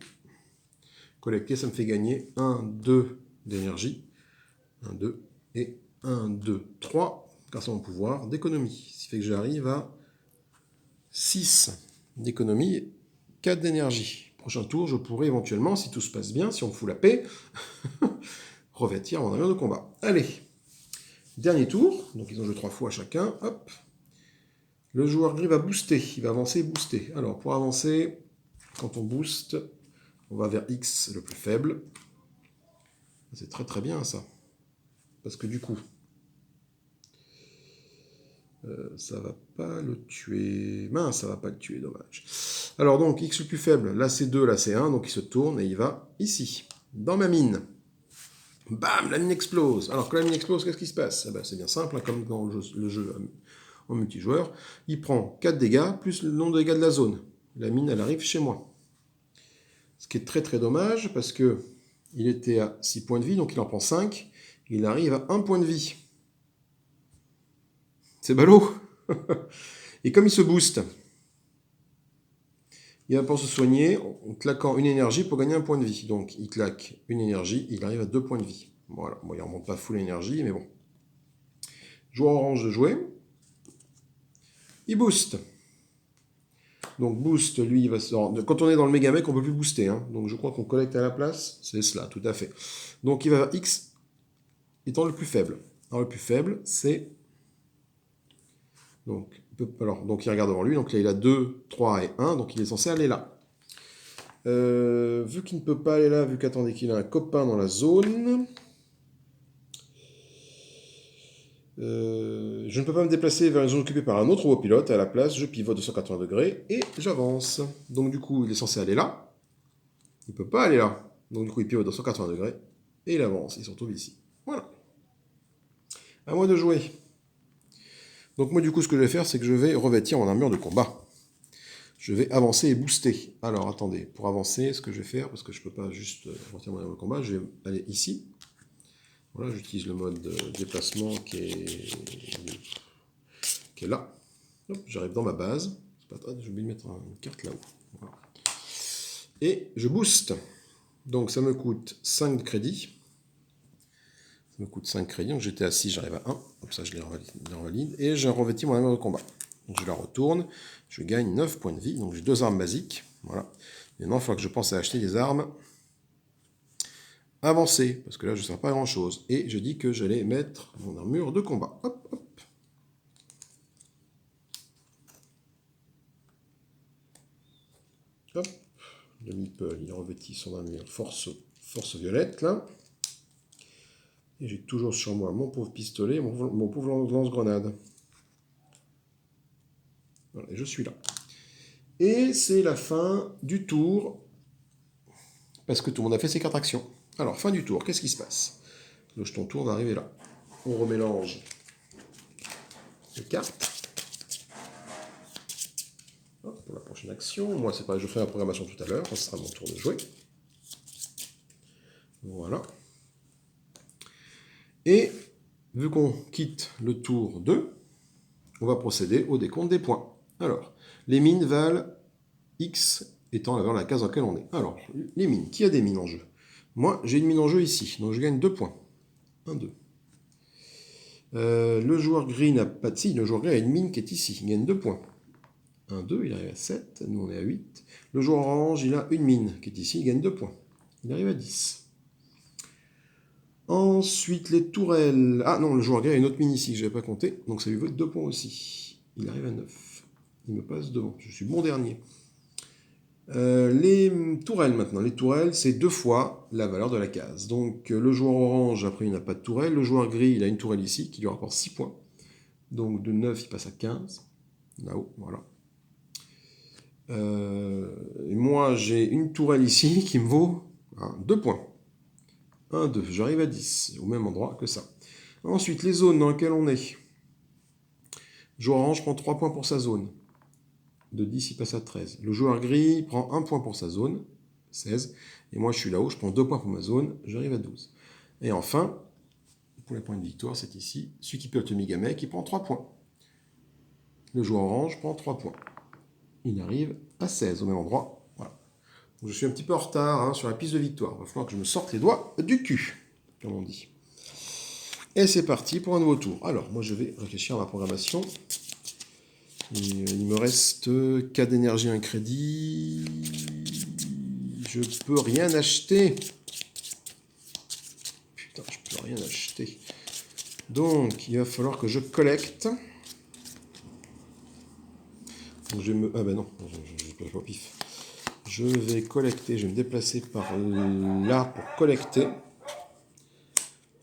A: Collecter, ça me fait gagner 1, 2 d'énergie, 1, 2, et 1, 2, 3, grâce à mon pouvoir d'économie. Ce qui fait que j'arrive à 6 d'économie, 4 d'énergie. Prochain tour, je pourrai éventuellement, si tout se passe bien, si on me fout la paix, revêtir mon armure de combat. Allez, dernier tour, donc ils ont joué 3 fois chacun, hop. Le joueur gris va booster, il va avancer et booster. Alors pour avancer, quand on booste, on va vers X le plus faible. C'est très très bien ça. Parce que du coup, ça va pas le tuer. Mince, ça va pas le tuer, dommage. Alors donc, X le plus faible, là c'est 2, là c'est 1, donc il se tourne et il va ici, dans ma mine. Bam, la mine explose. Alors quand la mine explose, qu'est-ce qui se passe? Eh ben, c'est bien simple, hein, comme dans le jeu en multijoueur. Il prend 4 dégâts, plus le nombre de dégâts de la zone. La mine, elle arrive chez moi. Ce qui est très très dommage, parce que il était à 6 points de vie, donc il en prend 5. Il arrive à 1 point de vie. C'est ballot. Et comme il se booste, il va pouvoir se soigner en claquant une énergie pour gagner 1 point de vie. Donc il claque une énergie, il arrive à 2 points de vie. Voilà, bon, il ne remonte pas full énergie, mais bon. Joueur orange de jouer. Il booste. Donc boost, lui, il va se... Quand on est dans le Megamec, on ne peut plus booster. Hein. Donc je crois qu'on collecte à la place. C'est cela, tout à fait. Donc il va vers X étant le plus faible. Alors le plus faible, c'est... Donc il regarde devant lui. Donc là, il a 2, 3 et 1. Donc il est censé aller là. Vu qu'il ne peut pas aller là, vu qu'attendez qu'il a un copain dans la zone... je ne peux pas me déplacer vers une zone occupée par un autre robot pilote. À la place, je pivote de 180 degrés et j'avance. Donc du coup, il est censé aller là. Il ne peut pas aller là. Donc du coup, il pivote de 180 degrés et il avance. Il se retrouve ici. Voilà. À moi de jouer. Donc moi, du coup, ce que je vais faire, c'est que je vais revêtir mon armure de combat. Je vais avancer et booster. Alors, attendez. Pour avancer, ce que je vais faire, parce que je ne peux pas juste revêtir mon armure de combat, je vais aller ici. Voilà, j'utilise le mode déplacement qui est là. J'arrive dans ma base. J'ai oublié de mettre une carte là-haut. Voilà. Et je booste. Donc ça me coûte 5 de crédit. Ça me coûte 5 crédits. Donc j'étais à 6, j'arrive à 1. Comme ça je les revalide. Et j'ai revêti mon armure de combat. Donc je la retourne. Je gagne 9 points de vie. Donc j'ai 2 armes basiques. Voilà. Maintenant il faudra que je pense à acheter des armes avancées. Parce que là je ne sers pas à grand chose. Et je dis que j'allais mettre mon armure de combat. Hop, hop. Hop. Le Meeple, il revêtit son armure force violette, là. Et j'ai toujours sur moi mon pauvre pistolet, mon pauvre lance-grenade. Voilà, et je suis là. Et c'est la fin du tour, parce que tout le monde a fait ses 4 actions. Alors, fin du tour, qu'est-ce qui se passe? Le jeton tour va arriver là. On remélange les cartes. prochaine action. Moi, c'est pareil, je ferai la programmation tout à l'heure. Ce sera mon tour de jouer. Voilà. Et vu qu'on quitte le tour 2, on va procéder au décompte des points. Alors, les mines valent X étant la valeur de la case dans laquelle on est. Alors, les mines. Qui a des mines en jeu? Moi, j'ai une mine en jeu ici, donc je gagne 2 points. 1, 2. Le joueur gris n'a pas de... Si, le joueur gris a une mine qui est ici, il gagne 2 points. 1, 2, il arrive à 7, nous on est à 8. Le joueur orange, il a une mine qui est ici, il gagne 2 points. Il arrive à 10. Ensuite, les tourelles... Ah non, le joueur gris a une autre mine ici que je n'avais pas compté, donc ça lui vaut 2 points aussi. Il arrive à 9. Il me passe devant, je suis bon dernier. Les tourelles maintenant. Les tourelles, c'est 2 fois la valeur de la case. Donc le joueur orange, après, il n'a pas de tourelle. Le joueur gris, il a une tourelle ici qui lui rapporte 6 points. Donc de 9, il passe à 15. Là-haut, voilà. Et moi, j'ai une tourelle ici qui me vaut 2 points. 1, 2. J'arrive à 10, au même endroit que ça. Ensuite, les zones dans lesquelles on est. Le joueur orange prend 3 points pour sa zone. De 10, il passe à 13. Le joueur gris prend 1 point pour sa zone, 16. Et moi, je suis là-haut, je prends 2 points pour ma zone, j'arrive à 12. Et enfin, pour les points de victoire, c'est ici, celui qui pilote le Megamech, il prend 3 points. Le joueur orange prend 3 points. Il arrive à 16, au même endroit. Voilà. Donc, je suis un petit peu en retard sur la piste de victoire. Il va falloir que je me sorte les doigts du cul, comme on dit. Et c'est parti pour un nouveau tour. Alors, moi, je vais réfléchir à ma programmation. Et il me reste 4 d'énergie, un crédit. Je peux rien acheter. Putain, je peux rien acheter. Donc, il va falloir que je collecte. Donc, ah ben non, je ne pas au pif. Je vais collecter, je vais me déplacer par là pour collecter.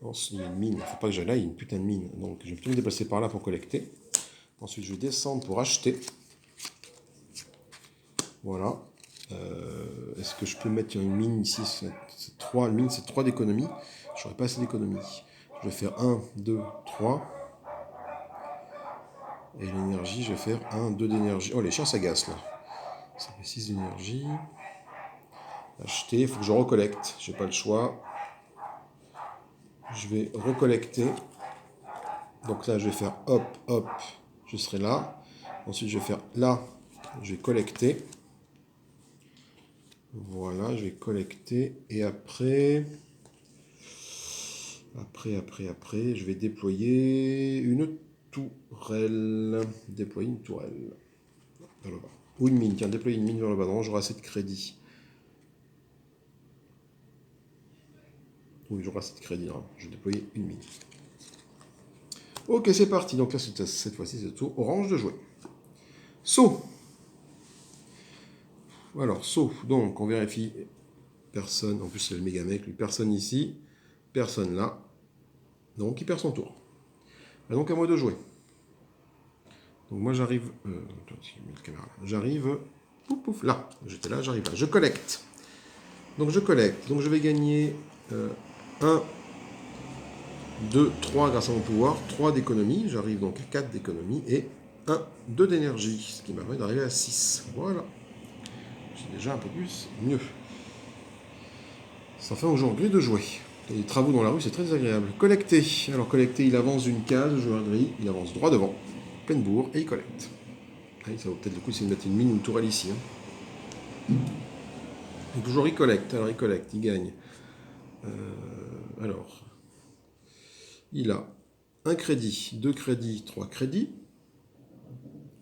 A: Non, il y a une mine, il ne faut pas que j'aille là, il y a une putain de mine. Donc, je vais plutôt me déplacer par là pour collecter. Ensuite, je vais descendre pour acheter. Voilà. Est-ce que je peux mettre une mine ici? C'est 3 mines, c'est 3 d'économie. Je n'aurai pas assez d'économie. Je vais faire 1, 2, 3. Et l'énergie, je vais faire 1, 2 d'énergie. Oh, les chiens s'agacent là. Ça fait 6 d'énergie. Acheter, il faut que je recollecte. Je n'ai pas le choix. Je vais recollecter. Donc là, je vais faire hop, hop. Je serai là. Ensuite, je vais faire là. Je vais collecter. Voilà, je vais collecter. Et après, je vais déployer une tourelle. Déployer une tourelle. Vers le bas. Ou une mine. Tiens, déployer une mine vers le bas. Non, j'aurai assez de crédit. Oui, j'aurai assez de crédit. Non, je vais déployer une mine. Ok, c'est parti. Donc là, cette fois-ci, c'est le tour orange de jouer. Saut. Alors, saut. Donc, on vérifie. Personne. En plus, c'est le Megamech. Lui, personne ici. Personne là. Donc, il perd son tour. Et donc, à moi de jouer. Donc, moi, j'arrive... J'arrive... Pouf, pouf, là. J'étais là, j'arrive là. Je collecte. Donc, je collecte. Donc, je vais gagner 1, 2, 3 grâce à mon pouvoir. 3 d'économie. J'arrive donc à 4 d'économie. Et 1, 2 d'énergie. Ce qui m'a permis d'arriver à 6. Voilà. C'est déjà un peu plus mieux. Ça fait aujourd'hui de jouer. Les travaux dans la rue, c'est très agréable. Collecter. Alors, collecter, il avance d'une case, le joueur gris, il avance droit devant, pleine bourre, et il collecte. Allez, ça vaut peut-être le coup, c'est de mettre une mine ou une tourelle ici. Donc, toujours, il collecte. Alors, il collecte, il gagne. Alors, il a un crédit, 2 crédits, 3 crédits.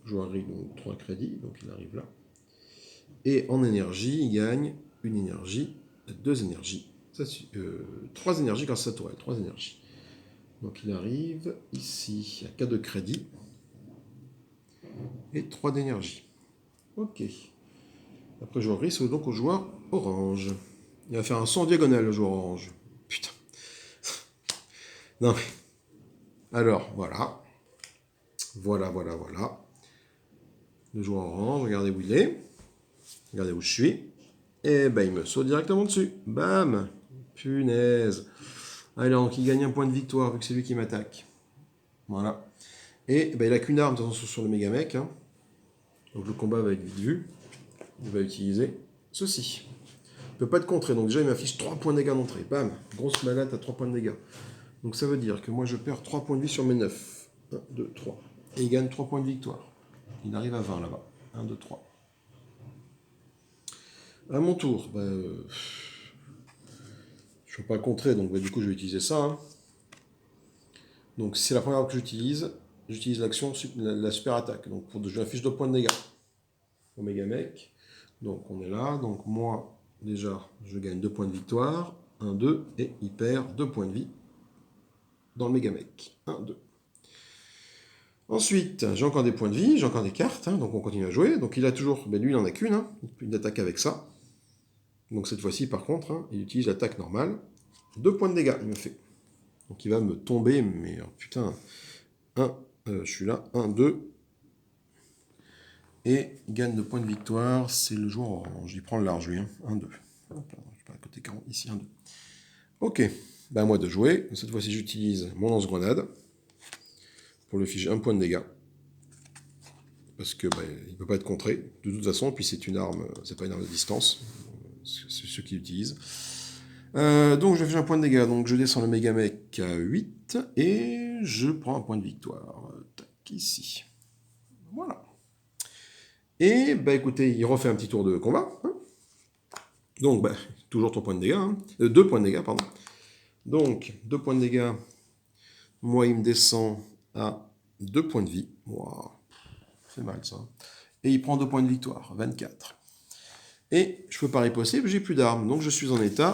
A: Le joueur gris, donc 3 crédits, donc il arrive là. Et en énergie, il gagne une énergie, 2 énergies. 3 énergies grâce à sa tourelle, 3 énergies. Donc il arrive ici, il y a 4 de crédit et 3 d'énergie. Ok. Après, le joueur gris, c'est donc au joueur orange. Il va faire un saut en diagonale, le joueur orange. Putain. Non mais... Alors, voilà. Voilà. Le joueur orange, regardez où il est. Regardez où je suis. Et ben, il me saute directement dessus. Bam. Punaise. Alors, donc il gagne un point de victoire vu que c'est lui qui m'attaque. Voilà. Et ben, il n'a qu'une arme de toute façon sur le Megamech. Donc le combat va être vite vu. il va utiliser ceci. Il ne peut pas être contré, donc déjà il m'affiche 3 points de dégâts d'entrée. Bam, grosse malade à 3 points de dégâts. Donc ça veut dire que moi je perds 3 points de vie sur mes 9. 1, 2, 3. Et il gagne 3 points de victoire. Il arrive à 20 là-bas. 1, 2, 3. À mon tour, je ne peux pas le contrer, donc du coup je vais utiliser ça. Hein. Donc c'est la première fois que j'utilise l'action, la super attaque. Donc je affiche 2 points de dégâts au méga mec. Donc on est là, donc moi déjà je gagne 2 points de victoire. 1, 2, et il perd 2 points de vie dans le méga mec. 1, 2. Ensuite, j'ai encore des points de vie, j'ai encore des cartes, hein, donc on continue à jouer. Donc il a toujours, lui il en a qu'une, hein, il attaque avec ça. Donc cette fois-ci par contre, hein, il utilise l'attaque normale. 2 points de dégâts il me fait. Donc il va me tomber, mais oh, putain, 1, je suis là, 1, 2. Et il gagne 2 points de victoire, c'est le joueur orange, il prend le large lui, hein, 1, 2. Hop là, je suis pas à côté 40, ici 1, 2. Ok, ben à moi de jouer, cette fois-ci j'utilise mon lance-grenade pour le figer 1 point de dégâts. Parce que il ne peut pas être contré, de toute façon, puis c'est une arme, c'est pas une arme de distance, c'est ceux qui l'utilisent. Donc je fais un point de dégâts, donc je descends le méga mec à 8, et je prends un point de victoire. Tac, ici. Voilà. Et écoutez, il refait un petit tour de combat. Hein. Donc toujours 3 points de dégâts, hein. 2 points de dégâts, pardon. Donc 2 points de dégâts, moi il me descend à 2 points de vie. Wow. C'est mal ça. Et il prend 2 points de victoire, 24. Et je peux pas riposter, j'ai plus d'armes, donc je suis en état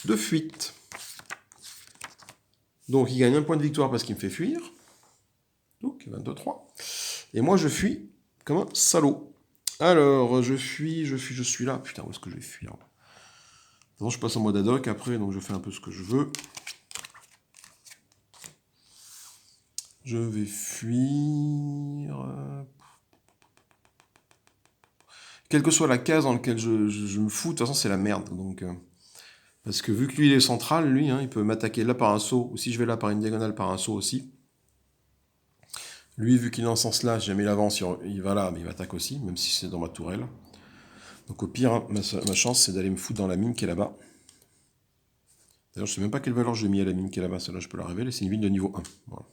A: de fuite. Donc il gagne 1 point de victoire parce qu'il me fait fuir. Donc 22, 3. Et moi je fuis comme un salaud. Alors je fuis, je suis là. Putain, où est-ce que je vais fuir? Attends, je passe en mode ad hoc après, donc je fais un peu ce que je veux. Je vais fuir. Quelle que soit la case dans laquelle je me fous, de toute façon c'est la merde. Donc, parce que vu que lui il est central, lui, hein, il peut m'attaquer là par un saut, ou si je vais là par une diagonale par un saut aussi. Lui, vu qu'il est en ce sens là, si jamais il avance, il va là, mais il m'attaque aussi, même si c'est dans ma tourelle. Donc au pire, hein, ma chance c'est d'aller me foutre dans la mine qui est là-bas. D'ailleurs, je sais même pas quelle valeur j'ai mis à la mine qui est là-bas, celle-là je peux la révéler, c'est une mine de niveau 1. Voilà.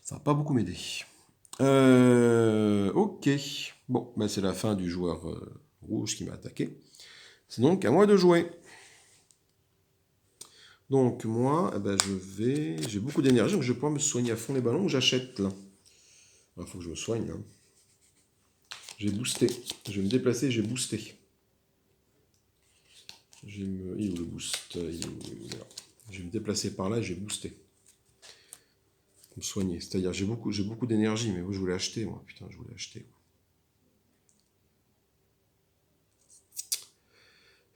A: Ça va pas beaucoup m'aider. Ok. Bon, c'est la fin du joueur rouge qui m'a attaqué. C'est donc à moi de jouer. Donc moi, j'ai beaucoup d'énergie, donc je vais pouvoir me soigner à fond les ballons que j'achète là. Il faut que je me soigne là. J'ai boosté. Je vais me déplacer, j'ai boosté. Il est où le boost? Je vais me déplacer par là et j'ai boosté. Pour me soigner. C'est-à-dire j'ai beaucoup d'énergie, mais moi je voulais acheter, moi. Putain, je voulais acheter.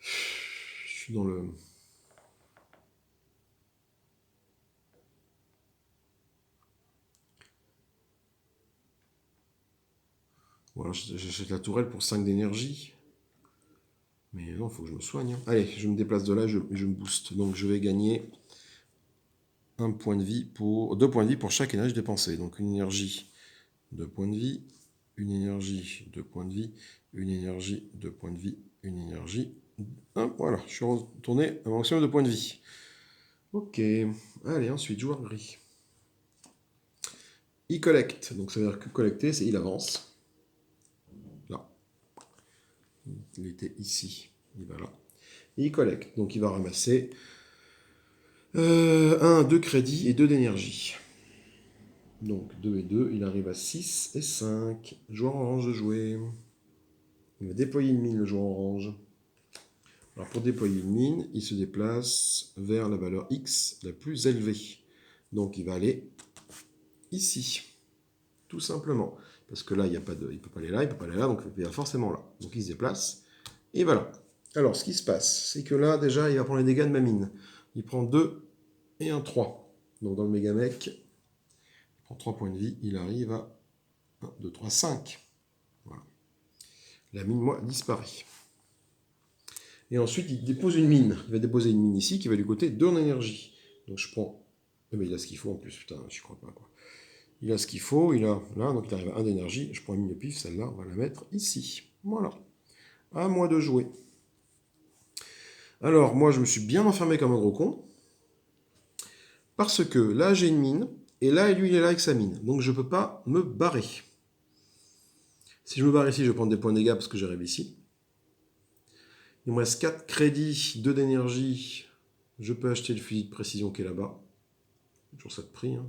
A: Je suis dans le... Voilà, j'achète la tourelle pour 5 d'énergie. Mais non, il faut que je me soigne. Hein. Allez, je me déplace de là, je me booste. Donc je vais gagner 1 point de vie pour 2 points de vie pour chaque énergie dépensée. Donc une énergie, 2 points de vie, une énergie, 2 points de vie, une énergie, 2 points de vie, une énergie. Voilà, je suis retourné à un maximum de points de vie. Ok, allez, ensuite, joueur gris. Il collecte, donc ça veut dire que collecter, c'est il avance. Là. Il était ici, il va là. Et il collecte, donc il va ramasser 1, 2 crédits et 2 d'énergie. Donc 2 et 2, il arrive à 6 et 5. Joueur orange de jouer. Il va déployer une mine, le joueur orange. Alors pour déployer une mine, il se déplace vers la valeur X la plus élevée. Donc il va aller ici. Tout simplement. Parce que là, il ne peut pas aller là, il ne peut pas aller là, donc il va forcément là. Donc il se déplace. Et voilà. Alors ce qui se passe, c'est que là, déjà, il va prendre les dégâts de ma mine. Il prend 2 et un 3. Donc dans le méga mec, il prend 3 points de vie, il arrive à 1, 2, 3, 5. Voilà. La mine, moi, disparaît. Et ensuite, il dépose une mine. Il va déposer une mine ici qui va lui coûter 2 en énergie. Donc je prends... Mais il a ce qu'il faut en plus, putain, je crois pas, quoi. Il a ce qu'il faut, il a là, donc il arrive à 1 d'énergie. Je prends une mine de pif, celle-là, on va la mettre ici. Voilà. À moi de jouer. Alors, moi, je me suis bien enfermé comme un gros con. Parce que là, j'ai une mine. Et là, lui, il est là avec sa mine. Donc, je ne peux pas me barrer. Si je me barre ici, je vais prendre des points de dégâts parce que j'arrive ici. Il me reste 4 crédits, 2 d'énergie. Je peux acheter le fusil de précision qui est là-bas. Toujours ça de prix. Hein.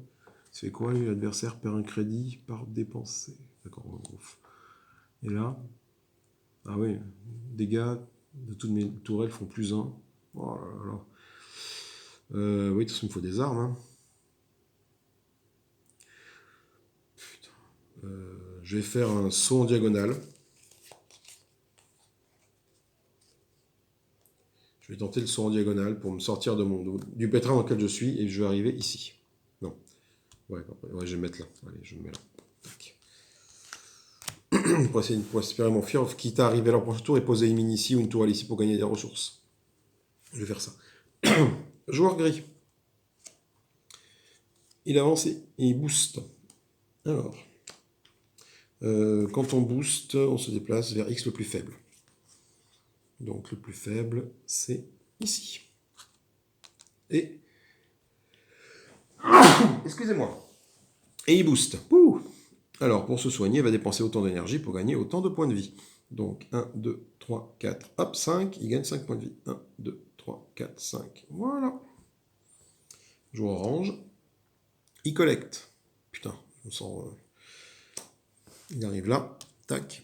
A: C'est quoi, lui, l'adversaire perd un crédit par dépenser. D'accord, ouf. Et là, ah oui, dégâts de toutes mes tourelles font plus 1. Oh là là. Oui, de toute façon, il me faut des armes. Hein. Putain. Je vais faire un saut en diagonale. Je vais tenter le saut en diagonale pour me sortir du pétrin dans lequel je suis et je vais arriver ici. Non. Ouais, je vais me mettre là. Allez, je me mets là. Tac. pour espérer m'enfuir, quitte à arriver à leur prochain tour et poser une mine ici ou une tourelle ici pour gagner des ressources. Je vais faire ça. Joueur gris. Il avance et il booste. Alors, quand on booste, on se déplace vers X le plus faible. Donc le plus faible, c'est ici. Et... excusez-moi. Et il booste. Ouh. Alors, pour se soigner, il va dépenser autant d'énergie pour gagner autant de points de vie. Donc, 1, 2, 3, 4, hop, 5, il gagne 5 points de vie. 1, 2, 3, 4, 5. Voilà. Joue orange. Il collecte. Putain, je me sens... il arrive là. Tac.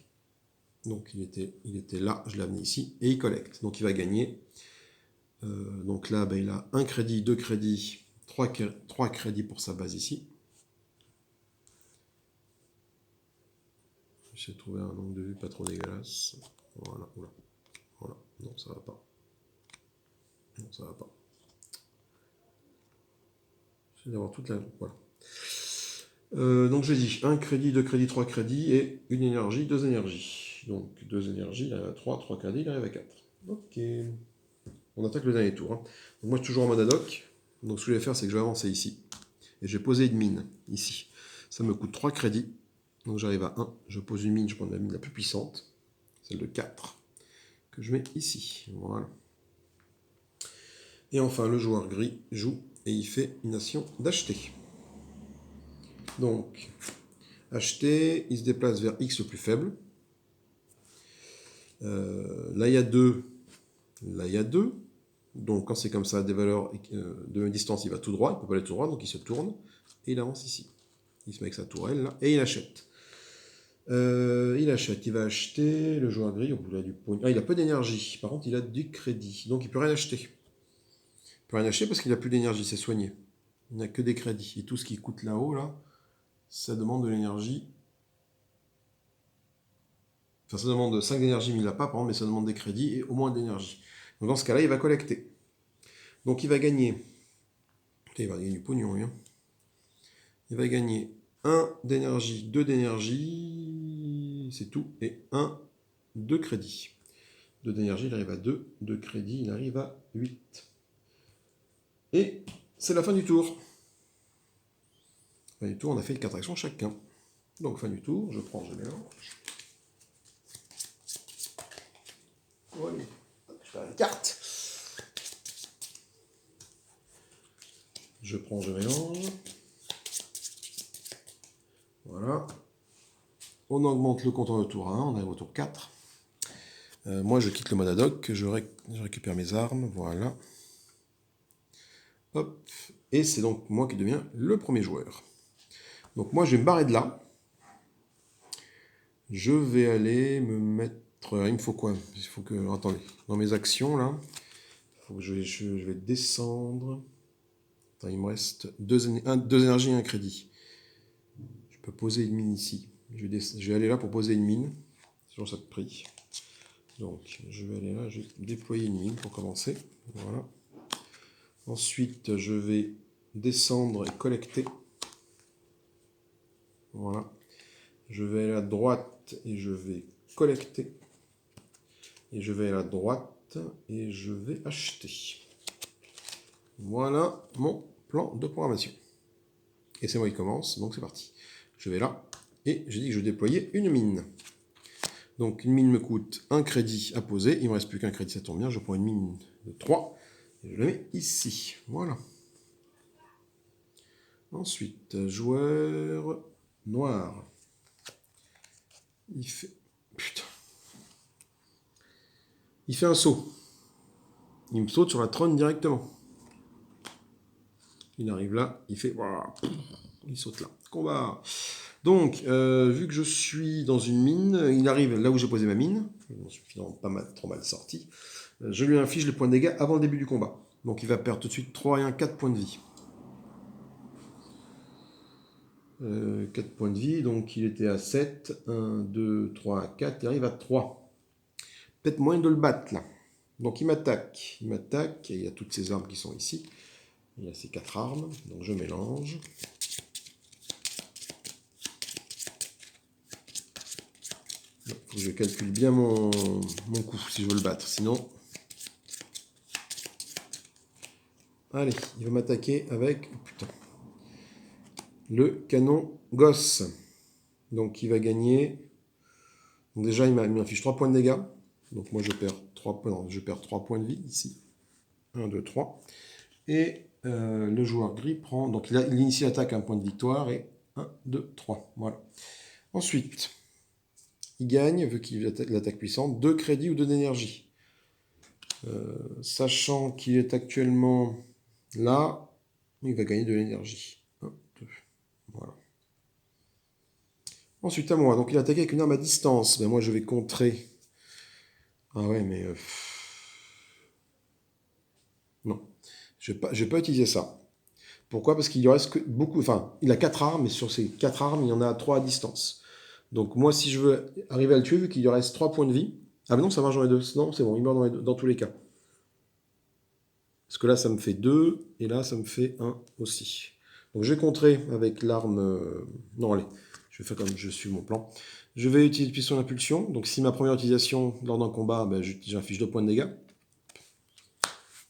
A: Donc, il était là, je l'ai amené ici. Et il collecte. Donc, il va gagner. Donc là, ben, il a 1 crédit, 2 crédits, 3 crédits pour sa base ici. J'ai trouvé un angle de vue pas trop dégueulasse. Voilà, oula. Voilà, non, ça va pas. Non, ça va pas. J'essaie d'avoir toute la... voilà. Donc j'ai dit 1 crédit, 2 crédits, 3 crédits et une énergie, 2 énergies. Donc 2 énergies, il arrive à 3, 3 crédits, il arrive à 4. Ok. On attaque le dernier tour. Hein. Donc moi je suis toujours en mode ad hoc. Donc ce que je vais faire, c'est que je vais avancer ici. Et je vais poser une mine ici. Ça me coûte 3 crédits. Donc j'arrive à 1. Je pose une mine, je prends la mine la plus puissante. Celle de 4. Que je mets ici. Voilà. Et enfin, le joueur gris joue et il fait une action d'acheter. Donc, acheter, il se déplace vers X le plus faible. Là, il y a 2. Là, il y a 2. Donc, quand c'est comme ça, des valeurs de même distance, il va tout droit. Il ne peut pas aller tout droit, donc il se tourne. Et il avance ici. Il se met avec sa tourelle, là, et il achète. Il va acheter, le joueur gris, il a du pognon. Ah, il a peu d'énergie. Par contre, il a du crédit. Donc, il ne peut rien acheter. Il ne peut rien acheter parce qu'il n'a plus d'énergie, c'est soigné. Il n'a que des crédits. Et tout ce qui coûte là-haut, là, ça demande de l'énergie. Enfin, ça demande 5 d'énergie, mais il n'a pas, par exemple, mais ça demande des crédits et au moins d'énergie. Donc, dans ce cas-là, il va collecter. Donc, il va gagner. Il va gagner du pognon, hein. Il va gagner 1 d'énergie, 2 d'énergie, c'est tout, et 1 de crédit. 2 d'énergie, il arrive à 2, de crédit, il arrive à 8. Et c'est la fin du tour. Fin du tour, on a fait 4 actions chacun. Donc fin du tour, je prends, je mélange. Voilà, je fais une carte. Je prends, je mélange. Voilà. On augmente le compteur de tour 1, on arrive au tour 4. Moi, je quitte le mode ad hoc, je récupère mes armes, voilà. Hop. Et c'est donc moi qui deviens le premier joueur. Donc moi, je vais me barrer de là. Je vais aller me mettre... il me faut quoi? Il faut que... attendez, dans mes actions, là, faut que je vais descendre. Attends, il me reste 2 énergies et 1 crédit. Je peux poser une mine ici. Je vais aller là pour poser une mine. C'est toujours ça de prix. Donc, je vais aller là, je vais déployer une mine pour commencer. Voilà. Ensuite, je vais descendre et collecter. Voilà. Je vais aller à droite et je vais collecter. Et je vais aller à droite et je vais acheter. Voilà mon plan de programmation. Et c'est moi qui commence, donc c'est parti. Je vais là et j'ai dit que je déployais une mine. Donc une mine me coûte un crédit à poser. Il ne me reste plus qu'un crédit, ça tombe bien. Je prends une mine de 3 et je la mets ici. Voilà. Ensuite, joueur noir. Il fait... Putain. Il fait un saut. Il me saute sur la trône directement. Il arrive là, il fait... Il saute là. Combat. Donc, vu que je suis dans une mine, il arrive là où j'ai posé ma mine. Je m'en suis finalement pas mal, trop mal sorti. Je lui inflige les points de dégâts avant le début du combat. Donc il va perdre tout de suite 3 et 1, 4 points de vie. 4 points de vie, donc il était à 7. 1, 2, 3, 4. Il arrive à 3. Peut-être moyen de le battre là. Donc il m'attaque. Il m'attaque. Il y a toutes ces armes qui sont ici. Il y a ces 4 armes. Donc je mélange. Il faut que je calcule bien mon coup si je veux le battre. Sinon... Allez, il va m'attaquer avec... Putain. Le canon gosse. Donc il va gagner... Donc déjà, il m'inflige 3 points de dégâts. Donc moi, je perds 3 points de vie ici. 1, 2, 3. Et le joueur gris prend... Donc il initie l'attaque à un point de victoire. Et 1, 2, 3. Voilà. Ensuite, il gagne, vu qu'il a l'attaque puissante, 2 crédits ou 2 d'énergie. Sachant qu'il est actuellement là, il va gagner de l'énergie. 1, 2. Voilà. Ensuite, à moi. Donc il a attaqué avec une arme à distance. Ben, moi, je vais contrer... Ah ouais, mais... Non. Je vais pas utiliser ça. Pourquoi? Parce qu'il lui reste que beaucoup... Enfin, il a 4 armes, et sur ces 4 armes, il y en a 3 à distance. Donc moi, si je veux arriver à le tuer, vu qu'il lui reste 3 points de vie... Ah mais non, ça marche dans les deux. Non, c'est bon, il meurt dans tous les cas. Parce que là, ça me fait 2, et là, ça me fait 1 aussi. Donc je vais contrer avec l'arme... Non, allez, je vais faire comme je suis mon plan. Je vais utiliser puissance d'impulsion. Donc si ma première utilisation lors d'un combat, ben, j'inflige 2 points de dégâts.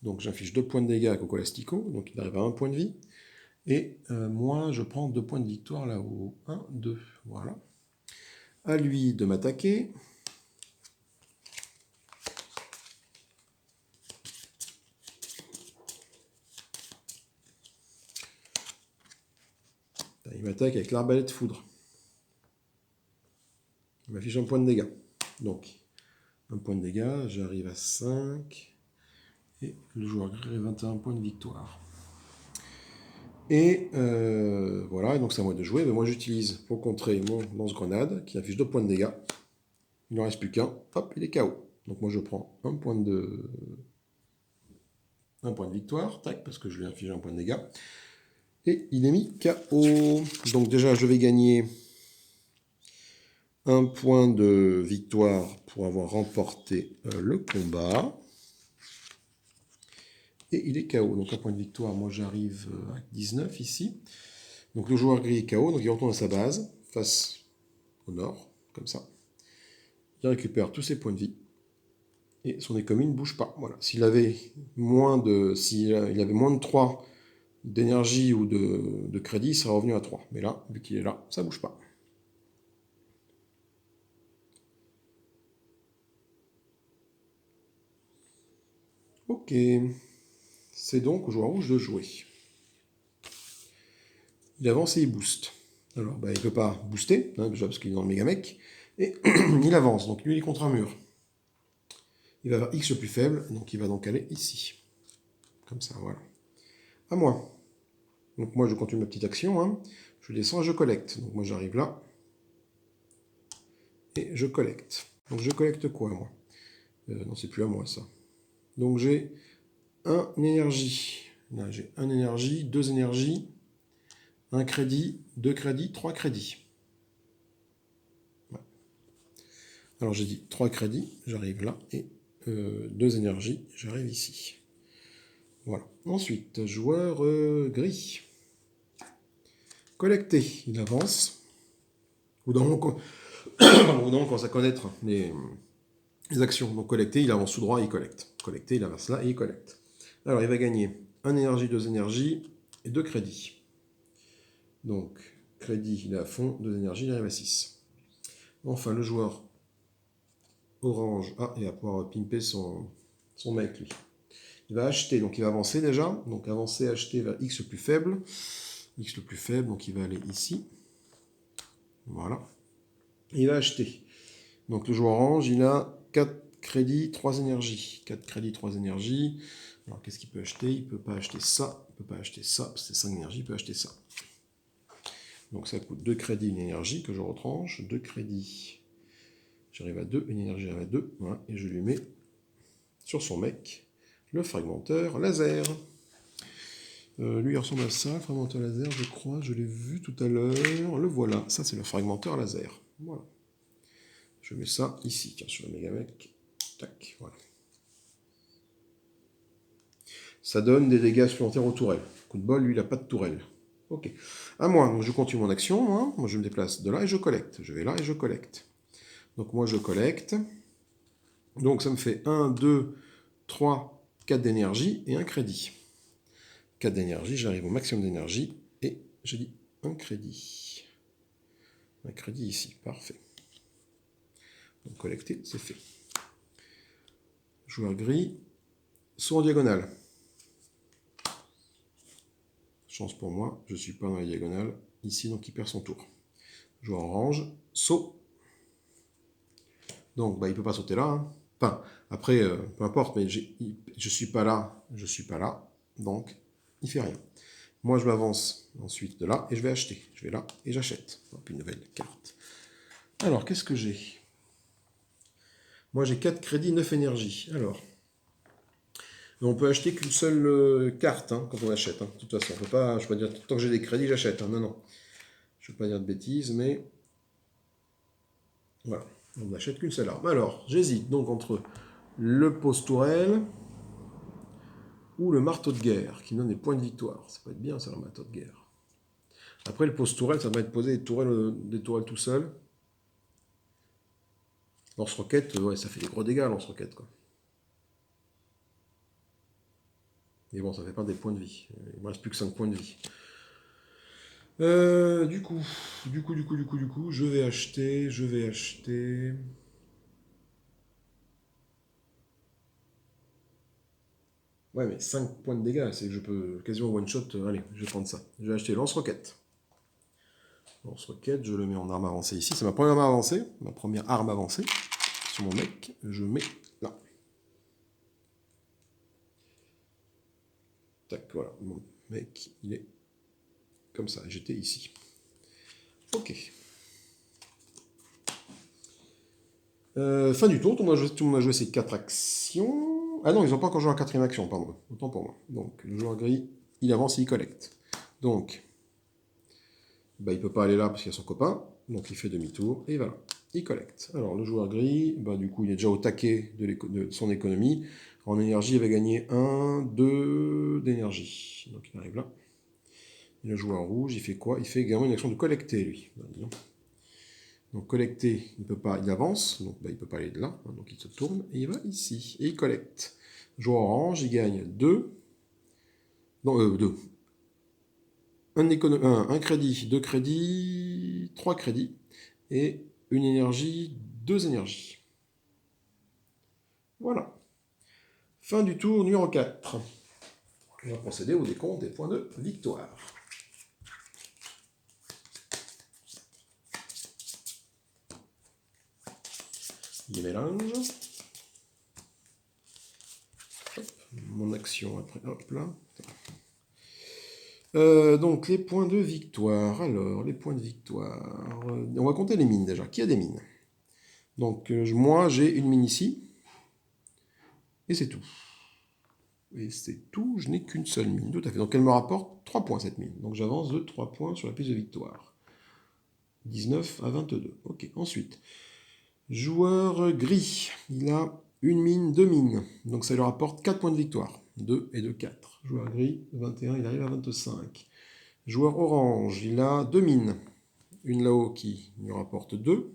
A: Donc j'inflige 2 points de dégâts à Coco Lastico, donc il arrive à 1 point de vie. Et moi, je prends 2 points de victoire là-haut. 1, 2, voilà. À lui de m'attaquer. Il m'attaque avec l'arbalète foudre. Il m'affiche 1 point de dégâts. Donc, 1 point de dégâts, j'arrive à 5. Et le joueur gris a 21 points de victoire. Et voilà, donc c'est à moi de jouer. Mais moi, j'utilise pour contrer mon lance-grenade qui affiche 2 points de dégâts. Il n'en reste plus qu'un. Hop, il est KO. Donc moi, je prends 1 point de victoire, tac, parce que je lui ai infligé 1 point de dégâts. Et il est mis KO. Donc déjà, je vais gagner 1 point de victoire pour avoir remporté le combat. Et il est KO. Donc 1 point de victoire, moi j'arrive à 19 ici. Donc le joueur gris est KO, donc il retourne à sa base, face au nord, comme ça. Il récupère tous ses points de vie. Et son économie ne bouge pas. Voilà. S'il avait moins de 3 d'énergie ou de crédit, il serait revenu à 3. Mais là, vu qu'il est là, ça ne bouge pas. Ok. C'est donc au joueur rouge de jouer. Il avance et il booste. Alors, il ne peut pas booster, déjà parce qu'il est dans le méga mec. Et il avance, donc lui il est contre un mur. Il va avoir X le plus faible, donc il va donc aller ici. Comme ça, voilà. À moi. Donc moi je continue ma petite action. Hein. Je descends et je collecte. Donc moi j'arrive là. Et je collecte. Donc je collecte quoi, moi? Non, c'est plus à moi, ça. Donc j'ai un énergie. Là, j'ai un énergie, 2 énergies, 1 crédit, 2 crédits, 3 crédits. Ouais. Alors j'ai dit 3 crédits, j'arrive là, et 2 énergies, j'arrive ici. Voilà. Ensuite, joueur gris. Collecter, il avance. Ou dans mon commence à connaître les actions. Donc collecter, il avance tout droit et il collecte. Collecter, il avance là et il collecte. Alors il va gagner 1 énergie, 2 énergies et 2 crédits. Donc crédit, il est à fond, 2 énergies, il arrive à 6. Enfin, le joueur orange. Ah, il va pouvoir pimper son mec, lui. Il va acheter, donc il va avancer déjà. Donc avancer, acheter vers X le plus faible. X le plus faible, donc il va aller ici. Voilà. Et il va acheter. Donc le joueur orange, il a 4 crédits, 3 énergies. 4 crédits, 3 énergies. Alors qu'est-ce qu'il peut acheter? Il ne peut pas acheter ça. Il ne peut pas acheter ça. C'est 5 énergies, il peut acheter ça. Donc ça coûte 2 crédits, une énergie que je retranche. 2 crédits. J'arrive à 2, une énergie j'arrive à 2. Voilà, et je lui mets sur son mec le fragmenteur laser. Lui il ressemble à ça, le fragmenteur laser, je crois, je l'ai vu tout à l'heure. Le voilà, ça c'est le fragmenteur laser. Voilà. Je mets ça ici, tiens, sur le Megamec. Tac, voilà. Ça donne des dégâts supplémentaires aux tourelles. Coup de bol, lui, il n'a pas de tourelle. Ok. À moi, donc je continue mon action. Moi, je me déplace de là et je collecte. Je vais là et je collecte. Donc moi, je collecte. Donc ça me fait 1, 2, 3, 4 d'énergie et un crédit. 4 d'énergie, j'arrive au maximum d'énergie et j'ai dit un crédit. Un crédit ici, parfait. Donc collecter, c'est fait. Joueur gris, saut en diagonale. Chance pour moi, je ne suis pas dans la diagonale. Ici, donc il perd son tour. Joueur orange, saut. Donc il ne peut pas sauter là. Hein. Enfin, après, peu importe, mais je ne suis pas là. Je ne suis pas là. Donc, il ne fait rien. Moi, je m'avance ensuite de là et je vais acheter. Je vais là et j'achète. Hop, une nouvelle carte. Alors, qu'est-ce que j'ai? Moi, j'ai 4 crédits, 9 énergies. Alors, on peut acheter qu'une seule carte hein, quand on achète. Hein. De toute façon, on peut pas, je ne peux pas dire tant que j'ai des crédits, j'achète. Hein. Non, non. Je ne veux pas dire de bêtises, mais voilà. On n'achète qu'une seule arme. Alors, j'hésite donc entre le pose-tourelle ou le marteau de guerre, qui me donne des points de victoire. Ça peut être bien, ça, le marteau de guerre. Après, le pose-tourelle, ça va être poser des tourelles tout seul. Lance-roquette, ouais, ça fait des gros dégâts, lance-roquette, quoi. Mais bon, ça fait pas des points de vie. Il me reste plus que 5 points de vie. Du coup, je vais acheter. Ouais, mais 5 points de dégâts, c'est que je peux quasiment one-shot. Allez, je vais prendre ça. Je vais acheter lance-roquette. Lance-roquette, je le mets en arme avancée ici. C'est ma première arme avancée. Ma première arme avancée. Sur mon mec, je mets là. Tac, voilà. Mon mec, il est comme ça. J'étais ici. Ok. Fin du tour, tout le monde a joué ses 4 actions. Ah non, ils n'ont pas encore joué la 4e action, pardon. Autant pour moi. Donc, le joueur gris, il avance et il collecte. Donc, bah, il ne peut pas aller là parce qu'il y a son copain. Donc, il fait demi-tour et voilà. Il collecte. Alors, le joueur gris, bah, du coup, il est déjà au taquet de son économie. En énergie, il va gagner 1, 2 d'énergie. Donc, il arrive là. Et le joueur rouge, il fait quoi? Il fait également une action de collecter, lui. Donc collecter, il ne peut pas, il avance, donc bah, il ne peut pas aller de là, hein, donc il se tourne et il va ici, et il collecte. Joueur orange, il gagne 2, non 2, un crédit, 2 crédits, 3 crédits, et une énergie, 2 énergies. Voilà. Fin du tour numéro 4. On va procéder au décompte des points de victoire. Il mélange. Hop, mon action après, hop là. Donc, les points de victoire. Alors, les points de victoire. On va compter les mines déjà. Qui a des mines? Donc, moi, j'ai une mine ici. Et c'est tout. Et c'est tout. Je n'ai qu'une seule mine. Tout à fait. Donc, elle me rapporte 3 points, cette mine. Donc, j'avance de 3 points sur la piste de victoire. 19 à 22. Ok. Ensuite, joueur gris. Il a une mine, 2 mines. Donc, ça lui rapporte 4 points de victoire. 2 et 2, 4. Joueur gris, 21, il arrive à 25. Joueur orange, il a 2 mines. Une là-haut qui lui rapporte 2,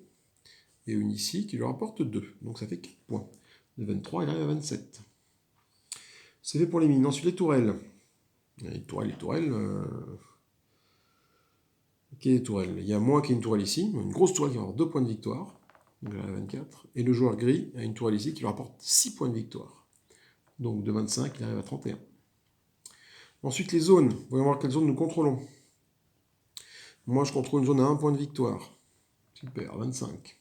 A: et une ici qui lui rapporte 2. Donc ça fait 4 points. De 23, il arrive à 27. C'est fait pour les mines. Ensuite, les tourelles. Les tourelles. Quelle est les tourelles? Il y a moi qui ai une tourelle ici, une grosse tourelle qui va avoir 2 points de victoire. Donc j'arrive à 24. Et le joueur gris a une tourelle ici qui lui rapporte 6 points de victoire. Donc de 25, il arrive à 31. Ensuite, les zones. Voyons voir quelle zone nous contrôlons. Moi, je contrôle une zone à 1 point de victoire. Super, 25.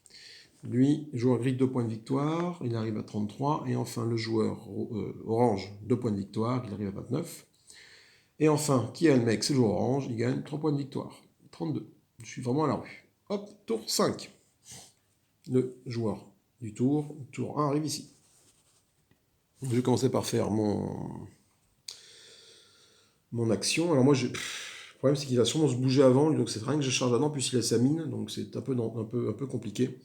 A: Lui, joueur gris, 2 points de victoire, il arrive à 33. Et enfin, le joueur orange, 2 points de victoire, il arrive à 29. Et enfin, qui est le mec? C'est le joueur orange, il gagne 3 points de victoire. 32. Je suis vraiment à la rue. Hop, tour 5. Le joueur du tour 1 arrive ici. Je vais commencer par faire mon action. Alors moi, le problème c'est qu'il va sûrement se bouger avant, donc c'est rien que je charge avant, puis il a sa mine, donc c'est un peu compliqué.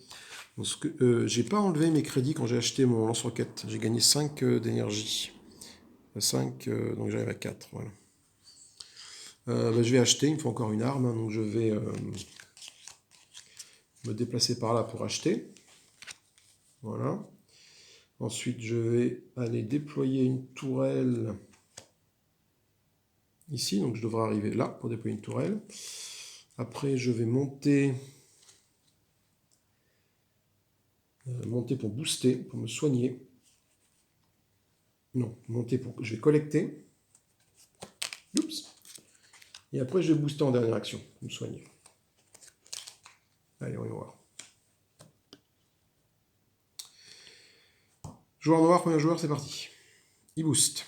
A: J'ai pas enlevé mes crédits quand j'ai acheté mon lance-roquette. J'ai gagné 5 d'énergie. 5, donc j'arrive à 4. Voilà. Je vais acheter, il me faut encore une arme, hein, donc je vais me déplacer par là pour acheter. Voilà. Ensuite, je vais aller déployer une tourelle ici, donc je devrais arriver là pour déployer une tourelle. Après, je vais monter pour booster, pour me soigner. Non, je vais collecter. Oups. Et après, je vais booster en dernière action, me soigner. Allez, on va voir. Joueur noir, premier joueur, c'est parti. Il booste.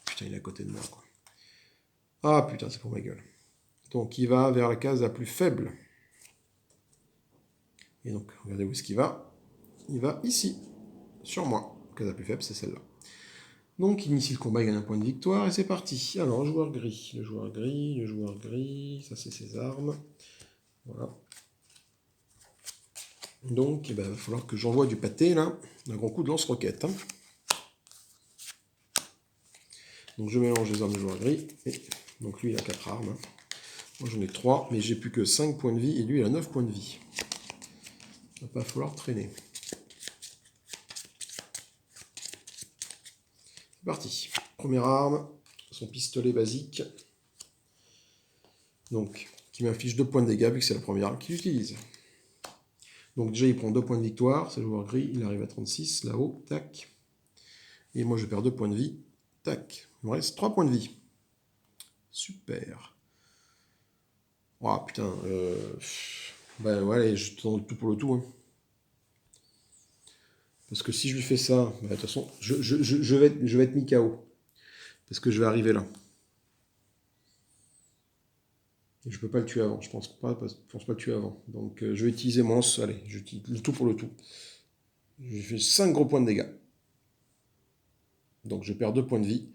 A: Putain, il est à côté de moi, quoi. Ah, putain, c'est pour ma gueule. Donc, il va vers la case la plus faible. Et donc, regardez où est-ce qu'il va. Il va ici, sur moi. La case la plus faible, c'est celle-là. Donc, il initie le combat, il gagne un point de victoire, et c'est parti. Alors, le joueur gris, ça c'est ses armes. Voilà. Donc, il va falloir que j'envoie du pâté, là, un grand coup de lance-roquette. Hein. Donc, je mélange les armes du joueur gris, et donc lui, il a 4 armes. Hein. Moi, j'en ai 3, mais j'ai plus que 5 points de vie, et lui, il a 9 points de vie. Il va pas falloir traîner. C'est parti. Première arme, son pistolet basique. Donc, qui m'affiche 2 points de dégâts, vu que c'est la première arme qu'il utilise. Donc déjà, il prend 2 points de victoire, c'est le joueur gris, il arrive à 36, là-haut, tac. Et moi, je perds 2 points de vie, tac. Il me reste 3 points de vie. Super. Oh putain, ben ouais, je tente tout pour le tout. Hein. Parce que si je lui fais ça, de toute façon, je vais être mis KO. Parce que je vais arriver là. Et je peux pas le tuer avant, je pense pas le tuer avant. Donc je vais utiliser mon lance, allez, j'utilise le tout pour le tout. J'ai fait 5 gros points de dégâts. Donc je perds 2 points de vie.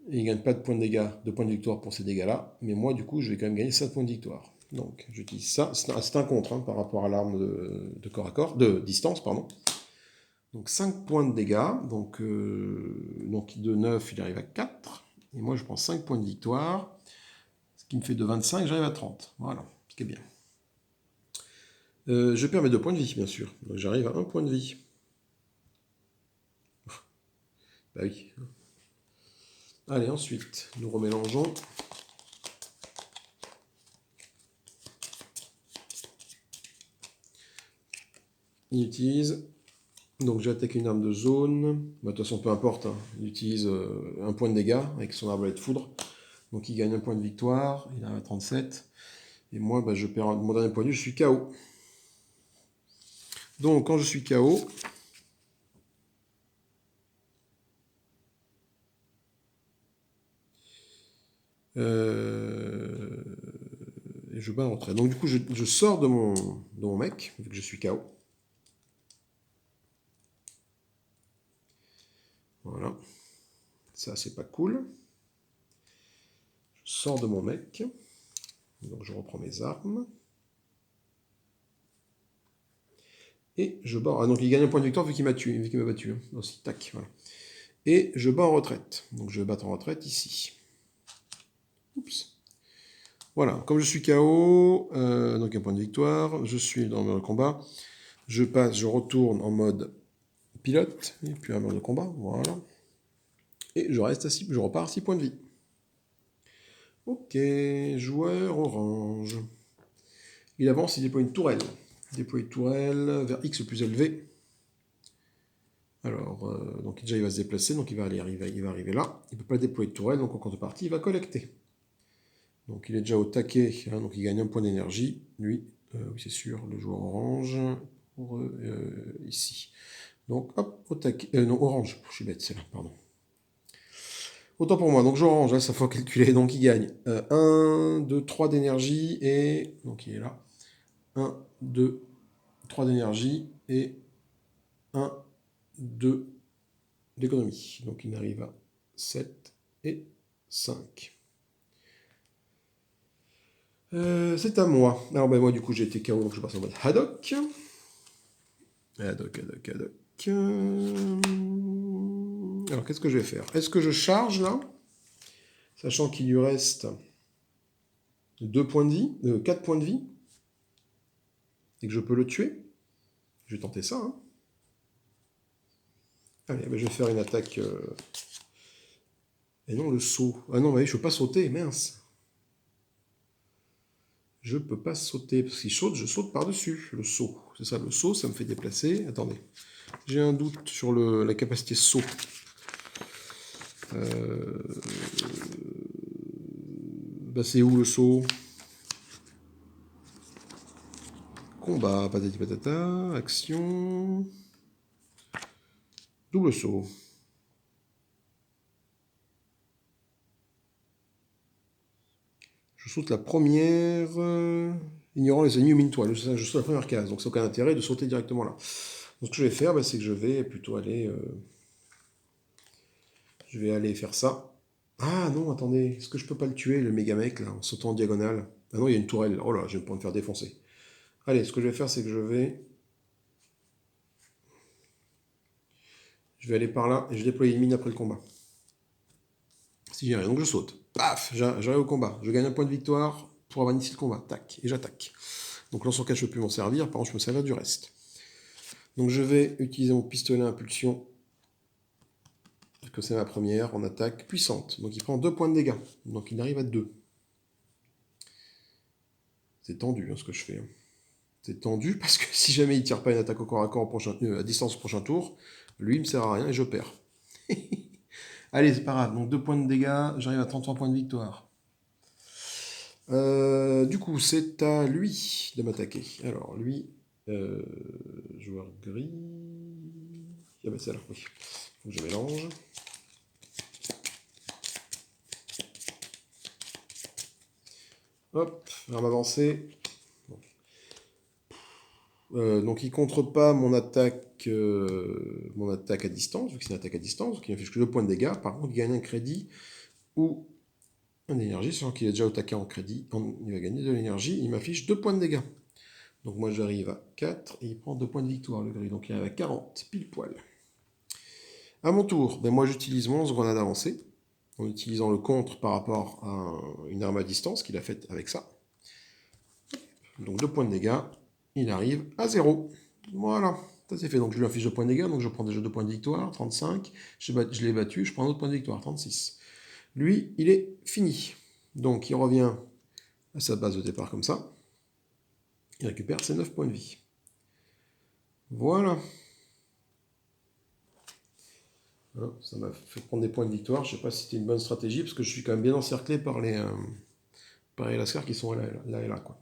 A: Et il ne gagne pas de points de dégâts, de points de victoire pour ces dégâts-là. Mais moi, du coup, je vais quand même gagner 5 points de victoire. Donc j'utilise ça. C'est un contre hein, par rapport à l'arme de corps à corps, de distance, pardon. Donc 5 points de dégâts. Donc de 9, il arrive à 4. Et moi, je prends 5 points de victoire. Ce qui me fait de 25, j'arrive à 30. Voilà, ce qui est bien. Je perds mes 2 points de vie, bien sûr. Donc j'arrive à 1 point de vie. Bah oui. Allez, ensuite, nous remélangeons. Il utilise... Donc j'ai attaqué une arme de zone. Bah, de toute façon, peu importe. Hein. Il utilise 1 point de dégâts avec son arbalète foudre. Donc il gagne 1 point de victoire. Il arrive à 37. Et moi, bah, je perds mon dernier point de vue. Je suis KO. Donc quand je suis KO... et je bats en retrait. Donc du coup, je sors de mon mec, vu que je suis KO. Voilà. Ça, c'est pas cool. Je sors de mon mec. Donc je reprends mes armes. Et je bats. Ah, donc il gagne un point de victoire vu qu'il m'a tué, vu qu'il m'a battu. Hein. Aussi, tac, voilà. Et je bats en retraite. Donc je vais battre en retraite ici. Oups. Voilà, comme je suis KO, donc un point de victoire, je suis dans le combat. Je retourne en mode pilote, et puis un mode de combat, voilà. Et je repars à 6 points de vie. Ok, joueur orange. Il avance, il déploie une tourelle. Déployer tourelle vers X le plus élevé. Alors, donc déjà il va se déplacer, donc il va arriver là. Il ne peut pas déployer de tourelle, donc en contrepartie, il va collecter. Donc il est déjà au taquet, hein, donc il gagne un point d'énergie. Lui, oui c'est sûr, le joueur orange, pour ici. Donc hop, au taquet, non orange, je suis bête, c'est là, pardon. Autant pour moi, donc joueur orange, là ça faut calculer, donc il gagne 1, 2, 3 d'énergie, et donc il est là. 1, 2, 3 d'énergie, et 1, 2 d'économie. Donc il arrive à 7 et 5. C'est à moi. Alors ben moi du coup j'ai été KO, donc je passe en mode Haddock. Haddock. Alors qu'est-ce que je vais faire? Est-ce que je charge là? Sachant qu'il lui reste 2 points de vie, 4 points de vie. Et que je peux le tuer. Je vais tenter ça. Hein. Allez, ben je vais faire une attaque. Et non, le saut. Ah non, mais je ne peux pas sauter, mince. Je peux pas sauter, parce qu'il saute, je saute par-dessus le saut. C'est ça, le saut, ça me fait déplacer. Attendez, j'ai un doute sur la capacité saut. Bah c'est où le saut? Combat, patati patata, action... Double saut. Je saute la première... ignorant les ennemis ou mine-toi. Je saute la première case, donc c'est aucun intérêt de sauter directement là. Donc ce que je vais faire, bah, c'est que je vais plutôt aller... je vais aller faire ça. Ah non, attendez, est-ce que je peux pas le tuer, le méga mec, là, en sautant en diagonale? Ah non, il y a une tourelle. Oh là, je vais pas me faire défoncer. Allez, ce que je vais faire, c'est que je vais aller par là et je vais déployer une mine après le combat. Si j'y arrive, donc je saute. Paf, j'arrive au combat. Je gagne un point de victoire pour avoir initié le combat. Tac, et j'attaque. Donc lance-roquette, je ne peux plus m'en servir. Par contre, je peux me servir du reste. Donc je vais utiliser mon pistolet à impulsion. Parce que c'est ma première en attaque puissante. Donc il prend 2 points de dégâts. Donc il arrive à 2. C'est tendu hein, ce que je fais. C'est tendu parce que si jamais il tire pas une attaque au corps à corps à distance au prochain tour, lui il me sert à rien et je perds. Allez, c'est pas grave. Donc 2 points de dégâts, j'arrive à 33 points de victoire. Du coup, c'est à lui de m'attaquer. Alors, lui, joueur gris. Ah bah c'est là, oui. Faut que je mélange. Hop, arme avancée. Donc il contre pas mon attaque à distance, vu que c'est une attaque à distance, donc il m'affiche que 2 points de dégâts. Par contre, il gagne un crédit ou un énergie, sachant qu'il est déjà attaqué en crédit, il va gagner de l'énergie, il m'affiche 2 points de dégâts. Donc moi j'arrive à 4 et il prend 2 points de victoire le gris, donc il arrive à 40, pile poil. À mon tour, ben moi j'utilise mon grenade avancée, en utilisant le contre par rapport à une arme à distance qu'il a faite avec ça. Donc 2 points de dégâts, il arrive à 0. Voilà, ça c'est fait. Donc je lui affiche 2 points de dégâts, donc je prends déjà 2 points de victoire, 35. Je l'ai battu, je prends un autre point de victoire, 36. Lui, il est fini. Donc il revient à sa base de départ comme ça. Il récupère ses 9 points de vie. Voilà. Ça m'a fait prendre des points de victoire. Je ne sais pas si c'était une bonne stratégie, parce que je suis quand même bien encerclé par les lascars qui sont là et là. Quoi.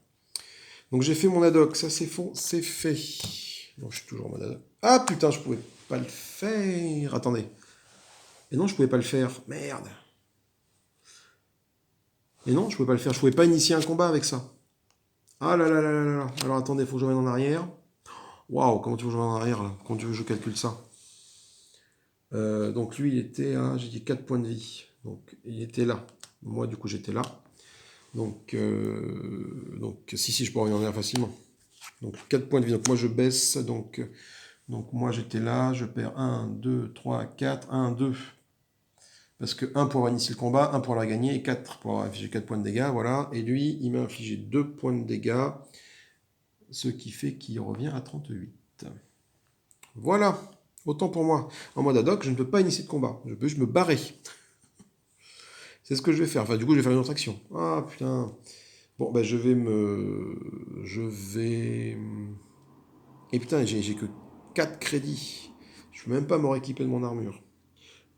A: Donc j'ai fait mon ad hoc, ça c'est faux, c'est fait. Donc je suis toujours en mode ad hoc. Ah putain, je pouvais pas le faire. Attendez. Et non, je pouvais pas le faire. Merde. Et non, je pouvais pas le faire. Je pouvais pas initier un combat avec ça. Ah là là là là là. Alors attendez, faut que je revienne en arrière. Waouh, comment tu veux que je revienne en arrière là? Comment tu veux que je calcule ça? Donc lui, il était à, j'ai dit 4 points de vie. Donc il était là. Moi, du coup, j'étais là. Donc si, je peux revenir en arrière facilement. Donc 4 points de vie. Donc moi, je baisse. Donc moi, j'étais là. Je perds 1, 2, 3, 4. 1, 2. Parce que 1 pour avoir initié le combat, 1 pour avoir gagné, et 4 pour avoir infligé 4 points de dégâts. Voilà. Et lui, il m'a infligé 2 points de dégâts. Ce qui fait qu'il revient à 38. Voilà. Autant pour moi. En mode ad hoc, je ne peux pas initier de combat. Je peux juste me barrer. C'est ce que je vais faire. Enfin, du coup, je vais faire une autre action. Ah, putain. Bon, ben, je vais Et putain, j'ai que 4 crédits. Je ne peux même pas me rééquiper de mon armure.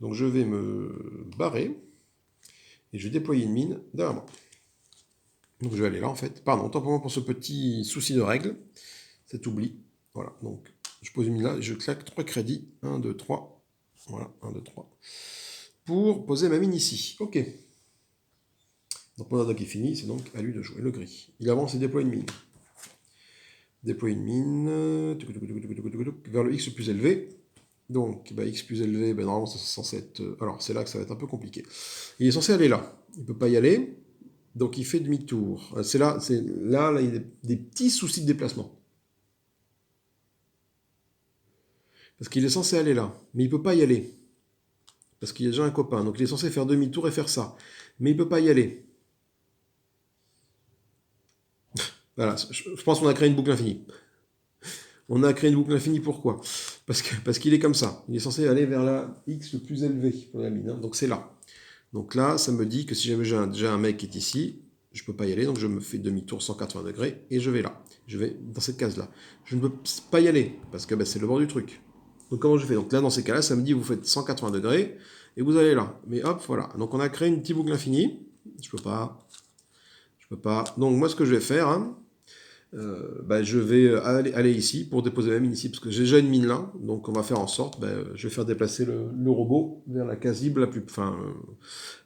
A: Donc je vais me barrer. Et je vais déployer une mine derrière moi. Donc je vais aller là en fait. Pardon, tant pour moi pour ce petit souci de règle. Cet oubli. Voilà, donc je pose une mine là et je claque 3 crédits. 1, 2, 3. Voilà, 1, 2, 3. Pour poser ma mine ici. Ok. Donc mon attaque est fini, c'est donc à lui de jouer le gris. Il avance et déploie une mine. Déploie une mine. Vers le X le plus élevé. Donc X plus élevé, normalement c'est censé être... alors c'est là que ça va être un peu compliqué. Il est censé aller là. Il ne peut pas y aller. Donc il fait demi-tour. C'est là, il y a des petits soucis de déplacement. Parce qu'il est censé aller là, mais il ne peut pas y aller. Parce qu'il y a déjà un copain. Donc il est censé faire demi-tour et faire ça. Mais il ne peut pas y aller. Voilà, je pense qu'on a créé une boucle infinie. On a créé une boucle infinie, pourquoi? Parce qu'il est comme ça. Il est censé aller vers la X le plus élevé pour la mine. Donc c'est là. Donc là, ça me dit que si jamais j'ai déjà un mec qui est ici, je ne peux pas y aller, donc je me fais demi-tour 180 degrés et je vais là. Je vais dans cette case-là. Je ne peux pas y aller parce que c'est le bord du truc. Donc comment je fais? Donc là, dans ces cas-là, ça me dit vous faites 180 degrés et vous allez là. Mais hop, voilà. Donc on a créé une petite boucle infinie. Je peux pas. Je peux pas. Donc moi, ce que je vais faire, je vais aller ici pour déposer ma mine ici parce que j'ai déjà une mine là. Donc on va faire en sorte, je vais faire déplacer le robot vers la case cible la plus,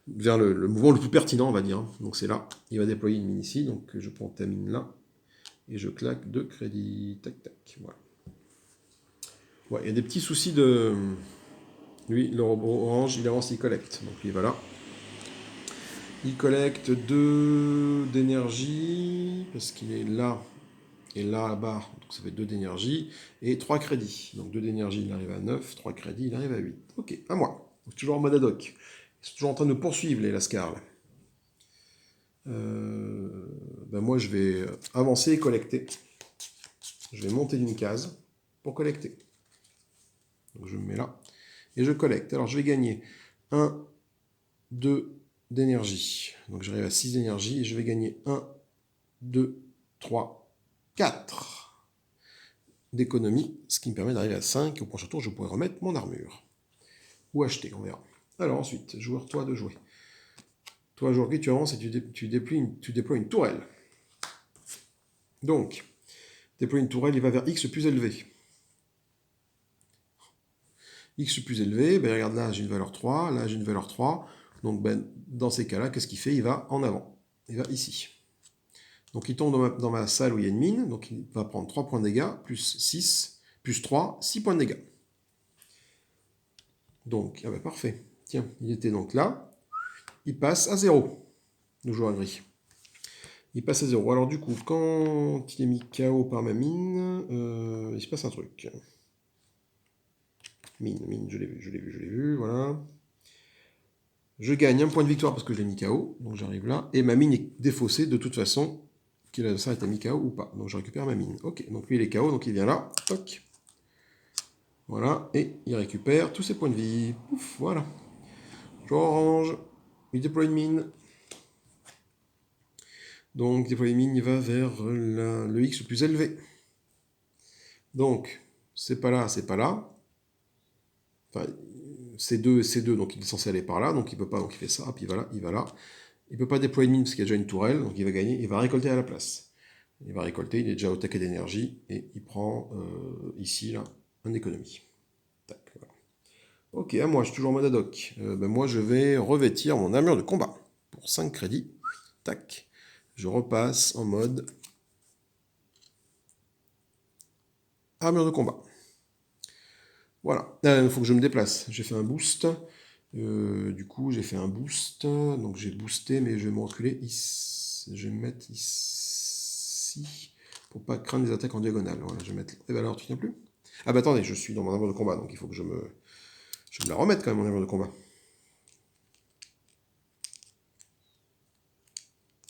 A: vers le mouvement le plus pertinent, on va dire. Donc c'est là. Il va déployer une mine ici. Donc je prends ta mine là et je claque 2 crédits. Tac tac. Voilà. Ouais, il y a des petits soucis de. Lui, le robot orange, il avance, il collecte. Donc il va là. Il collecte 2 d'énergie parce qu'il est là. Et là, là-bas, donc ça fait 2 d'énergie, et 3 crédits. Donc 2 d'énergie, il arrive à 9, 3 crédits, il arrive à 8. Ok, à moi. Donc, toujours en mode ad hoc. Ils sont toujours en train de me poursuivre, les Lascar. Moi, je vais avancer et collecter. Je vais monter d'une case pour collecter. Donc je me mets là, et je collecte. Alors je vais gagner 1, 2 d'énergie. Donc j'arrive à 6 d'énergie, et je vais gagner 1, 2, 3, 4 d'économie, ce qui me permet d'arriver à 5, et au prochain tour, je pourrai remettre mon armure. Ou acheter, on verra. Alors ensuite, joueur, toi de jouer. Toi, joueur qui tu avances et tu déploies une tourelle. Donc, déploie une tourelle, il va vers X le plus élevé. X le plus élevé, regarde là, j'ai une valeur 3, là j'ai une valeur 3. Donc dans ces cas-là, qu'est-ce qu'il fait? Il va en avant. Il va ici. Donc il tombe dans ma salle où il y a une mine, donc il va prendre 3 points de dégâts, plus 6, plus 3, 6 points de dégâts. Donc, parfait. Tiens, il était donc là. Il passe à 0, le joueur gris. Il passe à 0. Alors du coup, quand il est mis KO par ma mine, il se passe un truc. Mine, je l'ai vu, voilà. Je gagne un point de victoire parce que je l'ai mis KO, donc j'arrive là. Et ma mine est défaussée de toute façon, qu'il a ça été mis KO ou pas. Donc je récupère ma mine. Ok, donc lui il est KO, donc il vient là. Toc. Voilà, et il récupère tous ses points de vie. Ouf, voilà. Joueur orange, il déploie une mine. Donc, déployer mine, il va vers le X le plus élevé. Donc, c'est pas là, c'est pas là. Enfin, c'est 2 et c'est 2, donc il est censé aller par là, donc il peut pas, donc il fait ça, puis il va là, il va là. Il peut pas déployer une mine parce qu'il y a déjà une tourelle, donc il va gagner, il va récolter à la place. Il va récolter, il est déjà au taquet d'énergie, et il prend ici, là, un économie. Tac, voilà. Ok, à moi, je suis toujours en mode ad hoc. Moi, je vais revêtir mon armure de combat pour 5 crédits. Tac. Je repasse en mode armure de combat. Voilà, il faut que je me déplace. J'ai fait un boost. Du coup, j'ai fait un boost. Donc j'ai boosté, mais je vais me reculer ici. Je vais me mettre ici pour pas craindre les attaques en diagonale. Voilà, je vais mettre. Eh ben alors, tu tiens plus? Ah bah attendez, je suis dans mon armure de combat, donc il faut que je me la remette quand même, mon armure de combat.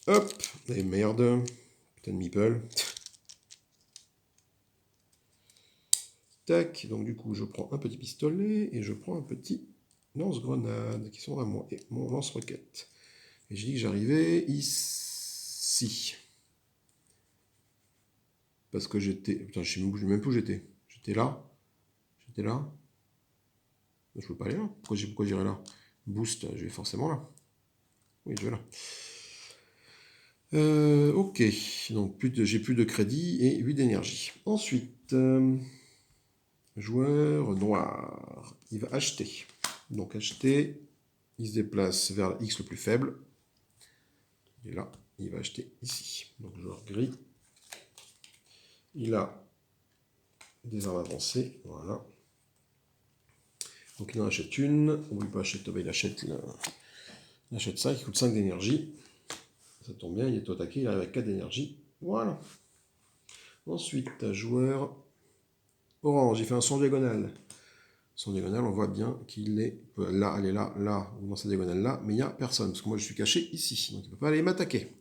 A: Hop, et merde. Putain de meeple. Tac, donc du coup, je prends un petit pistolet et je prends un petit lance-grenade qui sont à moi et mon lance-roquette. Et je dis que j'arrivais ici. Parce que j'étais... Putain, je sais même plus où j'étais. J'étais là. J'étais là. Je peux pas aller là. Pourquoi j'irais là? Boost, je vais forcément là. Oui, je vais là. Ok, donc j'ai plus de crédit et 8 d'énergie. Ensuite, joueur noir, il va acheter. Donc acheter, il se déplace vers X le plus faible. Et là, il va acheter ici. Donc joueur gris, il a des armes avancées, voilà. Donc il en achète une, ou il peut acheter, il achète ça, qui coûte 5 d'énergie. Ça tombe bien, il est attaqué, il arrive à 4 d'énergie. Voilà. Ensuite, joueur orange, il fait un son diagonal. Son diagonale, on voit bien qu'il est là, elle est là, là, ou dans sa diagonale là, mais il n'y a personne, parce que moi je suis caché ici, donc il ne peut pas aller m'attaquer.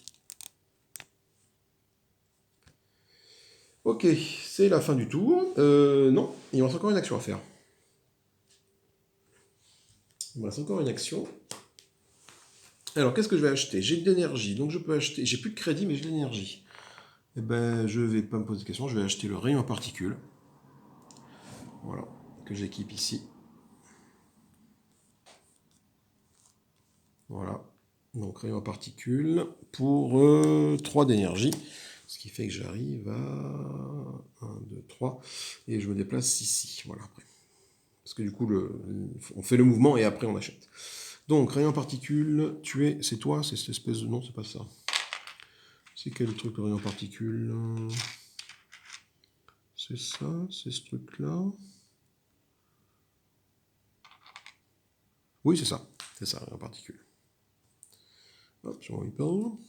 A: Ok, c'est la fin du tour. Non, il me reste encore une action à faire. Il me reste encore une action. Alors, qu'est-ce que je vais acheter? J'ai de l'énergie, donc je peux acheter... J'ai plus de crédit, mais j'ai de l'énergie. Eh ben, je vais pas me poser de questions, je vais acheter le rayon en particules. Voilà, que j'équipe ici. Voilà, donc rayon en particules pour 3 d'énergie. Ce qui fait que j'arrive à 1, 2, 3, et je me déplace ici. Voilà, après. Parce que du coup, on fait le mouvement et après on achète. Donc, rayon en particules, c'est toi, c'est cette espèce de... Non, c'est pas ça. C'est quel truc, le rayon en particules? C'est ça, c'est ce truc-là. Oui, c'est ça, rayon en particules. Hop, sur mon Weapon.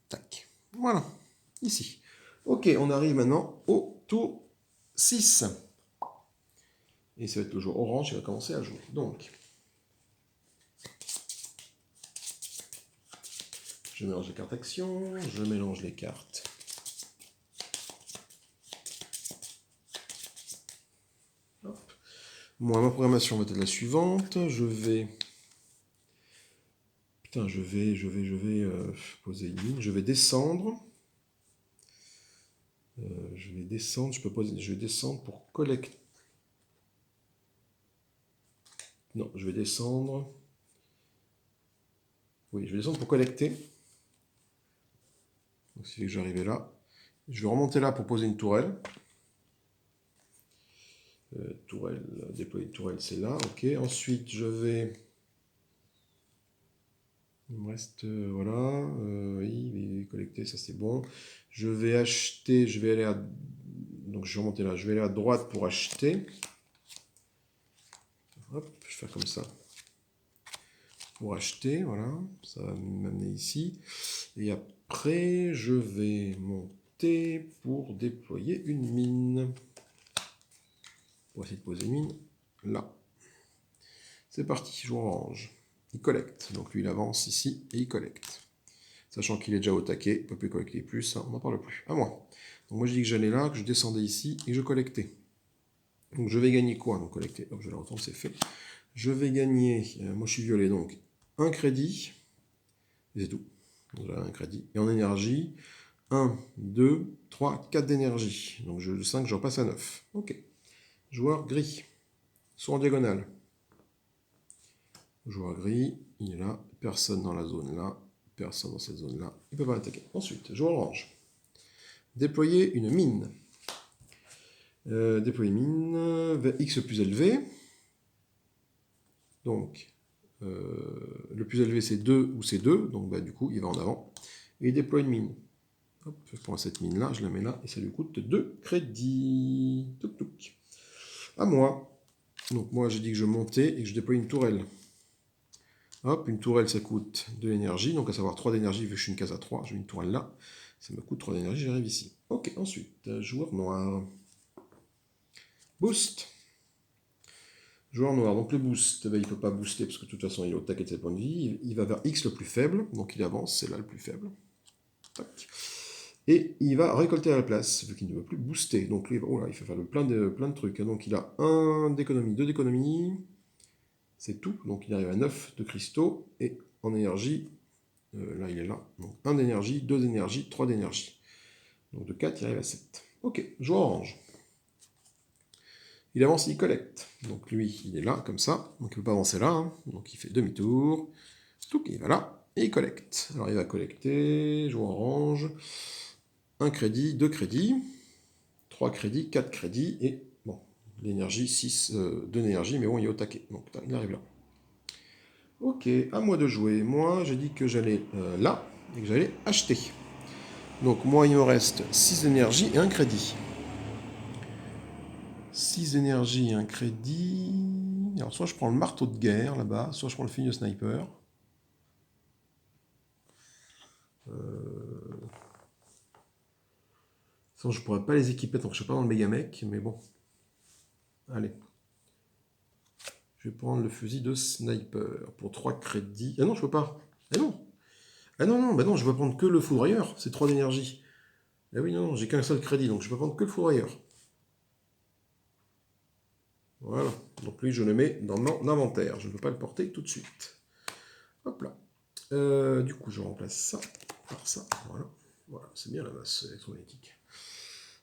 A: Tac. Voilà, ici. Ok, on arrive maintenant au tour 6. Et ça va être le jour orange qui va commencer à jouer. Donc, je mélange les cartes actions, je mélange les cartes. Hop. Moi, ma programmation va être la suivante. Je vais... Putain, je vais poser une ligne. Je vais descendre. Je vais descendre. Je vais descendre pour collecter. Non, je vais descendre. Oui, je vais descendre pour collecter. Donc, si j'arrivais là. Je vais remonter là pour poser une tourelle. Déployer une tourelle, c'est là. Ok. Ensuite, je vais... Il me reste, voilà, oui, collecter, ça c'est bon. Je vais acheter, je vais aller à... Donc je vais remonter là, je vais aller à droite pour acheter. Hop, je vais faire comme ça. Pour acheter, voilà, ça va m'amener ici. Et après, je vais monter pour déployer une mine. Pour essayer de poser une mine, là. C'est parti, je orange. Il collecte, donc lui il avance ici et il collecte. Sachant qu'il est déjà au taquet, il ne peut plus collecter plus, hein, on n'en parle plus. À moi. Donc moi je dis que j'allais là, que je descendais ici et que je collectais. Donc je vais gagner quoi? Donc collecter, hop, je la retourne, c'est fait. Je vais gagner, moi je suis violet, donc un crédit, et c'est tout. Donc là, un crédit. Et en énergie, 1, 2, 3, 4 d'énergie. Donc de 5, j'en passe à 9. Ok. Joueur gris. Soit en diagonale. Joueur gris, il est là. Personne dans la zone là. Personne dans cette zone là. Il ne peut pas attaquer. Ensuite, joueur orange. Déployer une mine. Déployer mine vers X le plus élevé. Donc, le plus élevé c'est 2 ou c'est 2. Donc bah, du coup, il va en avant. Et il déploie une mine. Hop, je prends cette mine là, je la mets là. Et ça lui coûte 2 crédits. Touc, touc. À moi. Donc moi, j'ai dit que je montais et que je déploie une tourelle. Hop, une tourelle, ça coûte de l'énergie. Donc à savoir 3 d'énergie, vu que je suis une case à 3. Je mets une tourelle là. Ça me coûte 3 d'énergie, j'arrive ici. Ok, ensuite, joueur noir. Boost. Joueur noir, donc le boost, il ne peut pas booster parce que de toute façon il est au taquet de ses points de vie. Il va vers X le plus faible, donc il avance, c'est là le plus faible. Tac. Et il va récolter à la place, vu qu'il ne veut plus booster. Donc lui, oh là, il fait faire plein de trucs. Donc il a 1 d'économie, 2 d'économie, c'est tout. Donc il arrive à 9 de cristaux, et en énergie, Là, il est là. Donc 1 d'énergie, 2 d'énergie, 3 d'énergie. Donc de 4, il arrive à 7. Ok, joueur orange. Il avance, il collecte. Donc lui, il est là, comme ça. Donc il ne peut pas avancer là. Hein. Donc il fait demi-tour. Il va là. Et il collecte. Alors il va collecter. Joueur orange. 1 crédit, 2 crédits. 3 crédits, 4 crédits. Et bon, l'énergie, 6, 2 d'énergie. Mais bon, il est au taquet. Donc il arrive là. Ok, à moi de jouer. Moi, j'ai dit que j'allais là. Et que j'allais acheter. Donc moi, il me reste 6 d'énergie et 1 crédit. 6 énergie et un crédit. Alors, soit je prends le marteau de guerre là-bas, soit je prends le fusil de sniper. Sinon, je pourrais pas les équiper tant que je suis pas dans le méga mec, mais bon. Allez. Je vais prendre le fusil de sniper pour 3 crédits. Ah non, je peux pas. Ah non. Ah non, non, bah non, je vais prendre que le foudroyeur. C'est 3 d'énergie. Ah oui, non, j'ai qu'un seul crédit, donc je peux prendre que le foudroyeur. Voilà. Donc lui, je le mets dans mon inventaire. Je ne peux pas le porter tout de suite. Hop là. Du coup, je remplace ça par ça. Voilà. Voilà, c'est bien la masse électromagnétique.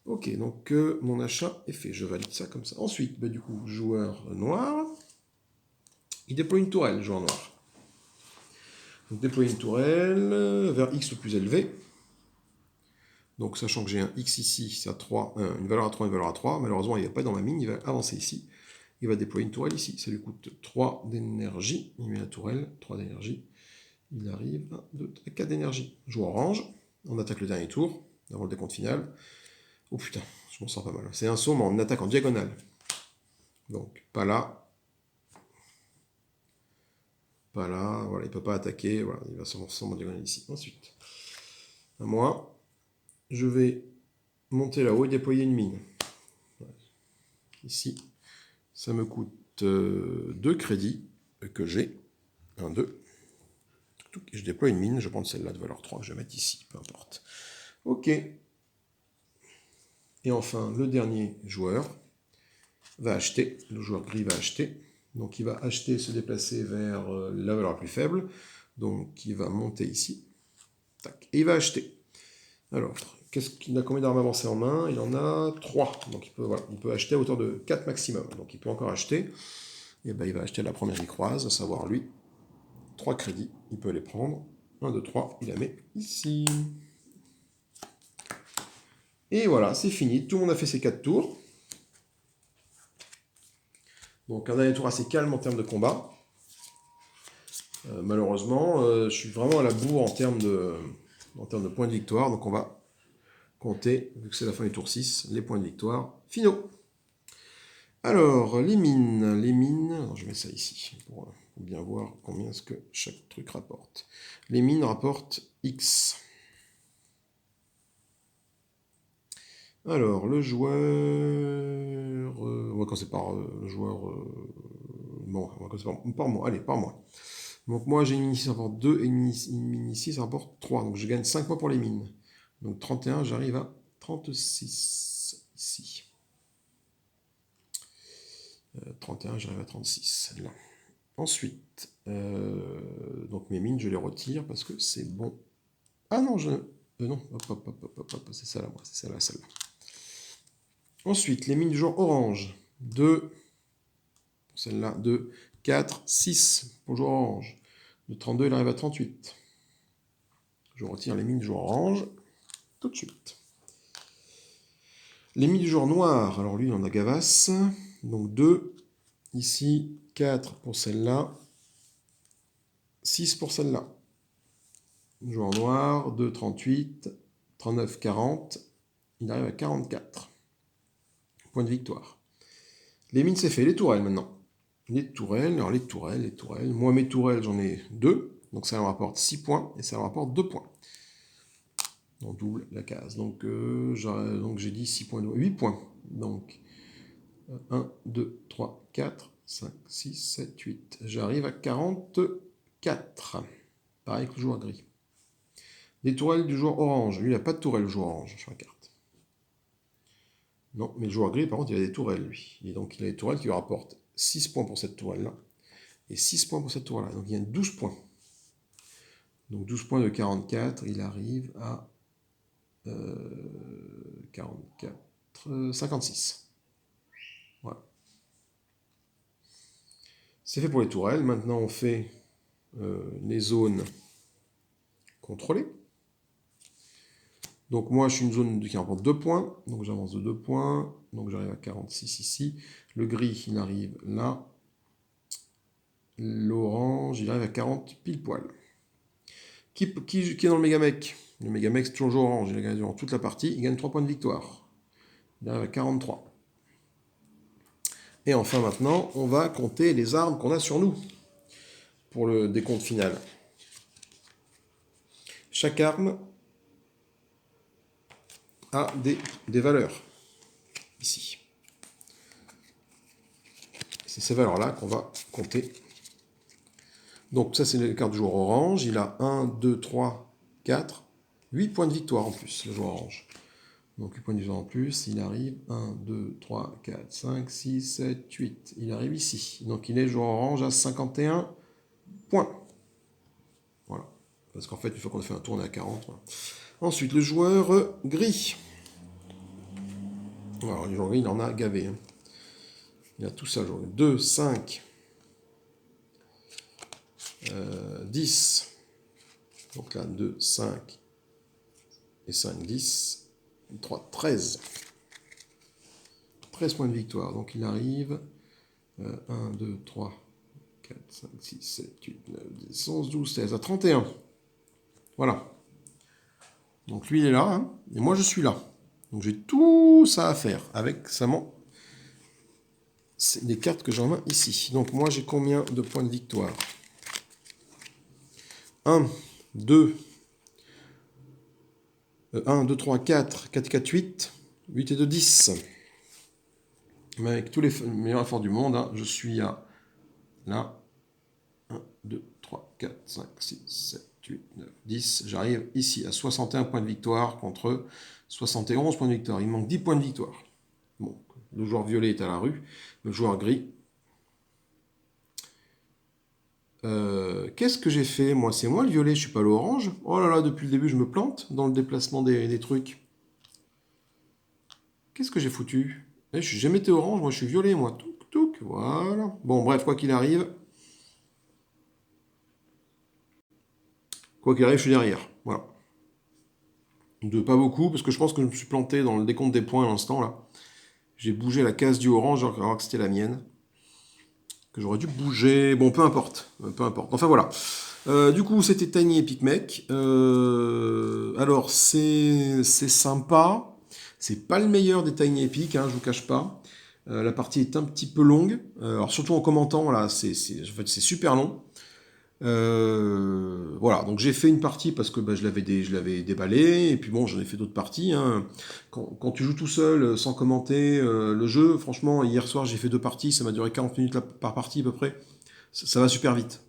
A: Ok, donc mon achat est fait. Je valide ça comme ça. Ensuite, bah, du coup, joueur noir. Il déploie une tourelle, joueur noir. Donc déployer une tourelle vers X le plus élevé. Donc sachant que j'ai un X ici, c'est à 3, une valeur à 3, une valeur à 3. Malheureusement, il ne va pas dans ma mine, il va avancer ici. Il va déployer une tourelle ici. Ça lui coûte 3 d'énergie. Il met la tourelle, 3 d'énergie. Il arrive à 2, 4 d'énergie. Joueur orange. On attaque le dernier tour, avant le décompte final. Oh putain, je m'en sors pas mal. C'est un saut, mais on attaque en diagonale. Donc, pas là. Pas là. Voilà, il ne peut pas attaquer. Voilà, il va s'en en diagonale ici. Ensuite, à moi, je vais monter là-haut et déployer une mine. Voilà. Ici, ça me coûte 2 crédits que j'ai. 1, 2. Je déploie une mine. Je prends celle-là de valeur 3 que je vais mettre ici. Peu importe. Ok. Et enfin, le dernier joueur va acheter. Le joueur gris va acheter. Donc il va acheter, se déplacer vers la valeur la plus faible. Donc il va monter ici. Tac. Et il va acheter. Alors, qu'est-ce qu'il a combien d'armes avancées en main? Il en a 3. Donc il peut acheter à hauteur de 4 maximum. Donc il peut encore acheter. Et ben, il va acheter la première qui croise, à savoir lui. 3 crédits. Il peut les prendre. 1, 2, 3. Il la met ici. Et voilà, c'est fini. Tout le monde a fait ses 4 tours. Donc un dernier tour assez calme en termes de combat. Malheureusement, je suis vraiment à la bourre en termes de points de victoire. Donc on va compter, vu que c'est la fin du tour 6, les points de victoire finaux. Alors, les mines. Alors, je mets ça ici pour bien voir combien est-ce que chaque truc rapporte. Les mines rapportent X. Alors, le joueur... on va commencer par le joueur... bon, on va commencer par moi. Allez, par moi. Donc moi, j'ai une mine ici, ça rapporte 2, et une mine ici, ça rapporte 3. Donc je gagne 5 points pour les mines. Donc 31, j'arrive à 36 ici. 31, j'arrive à 36, là. Ensuite, donc mes mines, je les retire parce que c'est bon. Ah non, non, hop, c'est ça là, moi, c'est celle-là. Ensuite, les mines du genre orange. 2, pour celle-là, 2, 4, 6 pour le joueur orange. De 32, il arrive à 38. Je retire les mines du genre orange tout de suite. Les mines du genre noir, alors lui, il en a gavasse. Donc 2, ici, 4 pour celle-là, 6 pour celle-là. Joueur noir, 2, 38, 39, 40. Il arrive à 44. Point de victoire. Les mines, c'est fait. Les tourelles, maintenant. Les tourelles, alors les tourelles. Moi, mes tourelles, j'en ai 2. Donc ça me rapporte 6 points et ça me rapporte 2 points. On double la case. Donc j'ai dit 6 points, 8 points. Donc 1, 2, 3, 4, 5, 6, 7, 8. J'arrive à 44. Pareil que le joueur gris. Les tourelles du joueur orange. Lui, il n'a pas de tourelle, le joueur orange, sur la carte. Non, mais le joueur gris, par contre, il a des tourelles, lui. Et donc, il a des tourelles qui lui rapportent 6 points pour cette tourelle-là. Et 6 points pour cette tourelle-là. Donc, il y a 12 points. Donc 12 points de 44, il arrive à 44, 56. Voilà. C'est fait pour les tourelles. Maintenant, on fait les zones contrôlées. Donc moi, je suis une zone qui rapporte 2 points. Donc j'avance de 2 points. Donc j'arrive à 46 ici. Le gris, il arrive là. L'orange, il arrive à 40 pile poil. Qui est dans le Megamec? Le Megamec, c'est toujours orange. Il a gagné durant toute la partie. Il gagne 3 points de victoire. Il arrive à 43. Et enfin, maintenant, on va compter les armes qu'on a sur nous pour le décompte final. Chaque arme a des valeurs, ici. C'est ces valeurs-là qu'on va compter. Donc ça, c'est les cartes du joueur orange. Il a 1, 2, 3, 4, 8 points de victoire en plus, le joueur orange. Donc 8 points de victoire en plus, il arrive 1, 2, 3, 4, 5, 6, 7, 8. Il arrive ici. Donc il est joueur orange à 51 points. Voilà. Parce qu'en fait, une fois qu'on a fait un tour, on est à 40. Voilà. Ensuite, le joueur gris. Alors, le joueur gris, il en a gavé. Hein. Il a tout ça, le joueur gris. 2, 5, 10. Donc là, 2, 5 et 5, 10. 3, 13. 13 points de victoire. Donc il arrive 1, 2, 3, 4, 5, 6, 7, 8, 9, 10, 11, 12, 16, à 31. Voilà. Donc lui, il est là, hein, et moi, je suis là. Donc j'ai tout ça à faire avec seulement les cartes que j'ai en main ici. Donc moi, j'ai combien de points de victoire? 1, 2, 1, 2, 3, 4, 4, 4, 8, 8 et 2, 10. Mais avec tous les meilleurs efforts du monde, hein, je suis à là. 1, 2, 3, 4, 5, 6, 7, 8, 9, 10. J'arrive ici à 61 points de victoire contre 71 points de victoire. Il manque 10 points de victoire. Bon, le joueur violet est à la rue. Le joueur gris. Qu'est-ce que j'ai fait? Moi, c'est moi le violet, je suis pas l'orange. Oh là là, depuis le début, je me plante dans le déplacement des trucs. Qu'est-ce que j'ai foutu? Je suis jamais été orange, moi je suis violet, moi. Touc, touc, voilà. Bon, bref, quoi qu'il arrive. Quoi qu'il arrive, je suis derrière. Voilà. De pas beaucoup, parce que je pense que je me suis planté dans le décompte des points à l'instant, là. J'ai bougé la case du orange alors que c'était la mienne. Que j'aurais dû bouger. Bon, peu importe. Peu importe. Enfin, voilà. Du coup, c'était Tiny Epic Mech. Alors, c'est sympa. C'est pas le meilleur des Tiny Epic, hein, je vous cache pas. La partie est un petit peu longue. Alors, surtout en commentant, là, en fait, c'est super long. Voilà, donc j'ai fait une partie parce que je l'avais déballé, et puis bon, j'en ai fait d'autres parties. Hein. Quand tu joues tout seul, sans commenter le jeu, franchement, hier soir j'ai fait 2 parties, ça m'a duré 40 minutes par partie à peu près. Ça va super vite.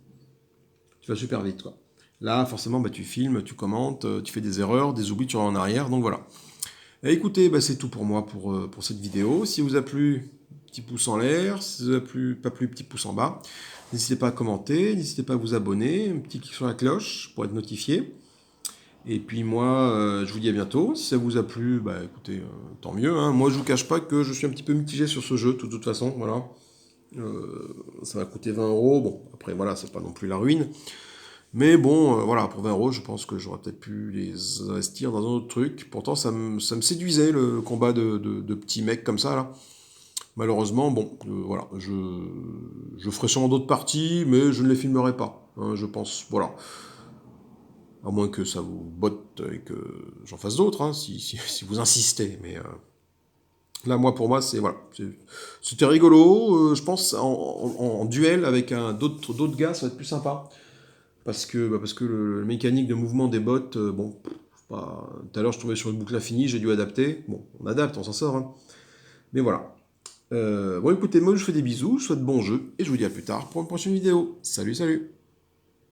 A: Tu vas super vite, quoi. Là, forcément, tu filmes, tu commentes, tu fais des erreurs, des oublis, tu vas en arrière, donc voilà. Et écoutez, c'est tout pour moi pour cette vidéo. Si vous a plu, petit pouce en l'air. Si ça vous a pas plu, petit pouce en bas. N'hésitez pas à commenter, n'hésitez pas à vous abonner, un petit clic sur la cloche pour être notifié. Et puis moi, je vous dis à bientôt. Si ça vous a plu, écoutez, tant mieux. Hein. Moi, je vous cache pas que je suis un petit peu mitigé sur ce jeu, de toute façon. Voilà. Ça va coûter 20 €. Bon, après, voilà, c'est pas non plus la ruine. Mais bon, voilà, pour 20 €, je pense que j'aurais peut-être pu les investir dans un autre truc. Pourtant, ça me séduisait, le combat de petits mecs comme ça, là. Malheureusement, bon, voilà, je ferai sûrement d'autres parties, mais je ne les filmerai pas. Hein, je pense, voilà. À moins que ça vous botte et que j'en fasse d'autres, hein, si vous insistez. Mais là, moi, pour moi, voilà, c'était rigolo. Je pense en duel avec d'autres gars, ça va être plus sympa. Parce que le mécanique de mouvement des bots, bon, tout à l'heure je trouvais sur une boucle infinie, j'ai dû adapter. Bon, on adapte, on s'en sort. Hein. Mais voilà. Bon, écoutez, moi je vous fais des bisous, je vous souhaite bon jeu, et je vous dis à plus tard pour une prochaine vidéo. Salut, salut!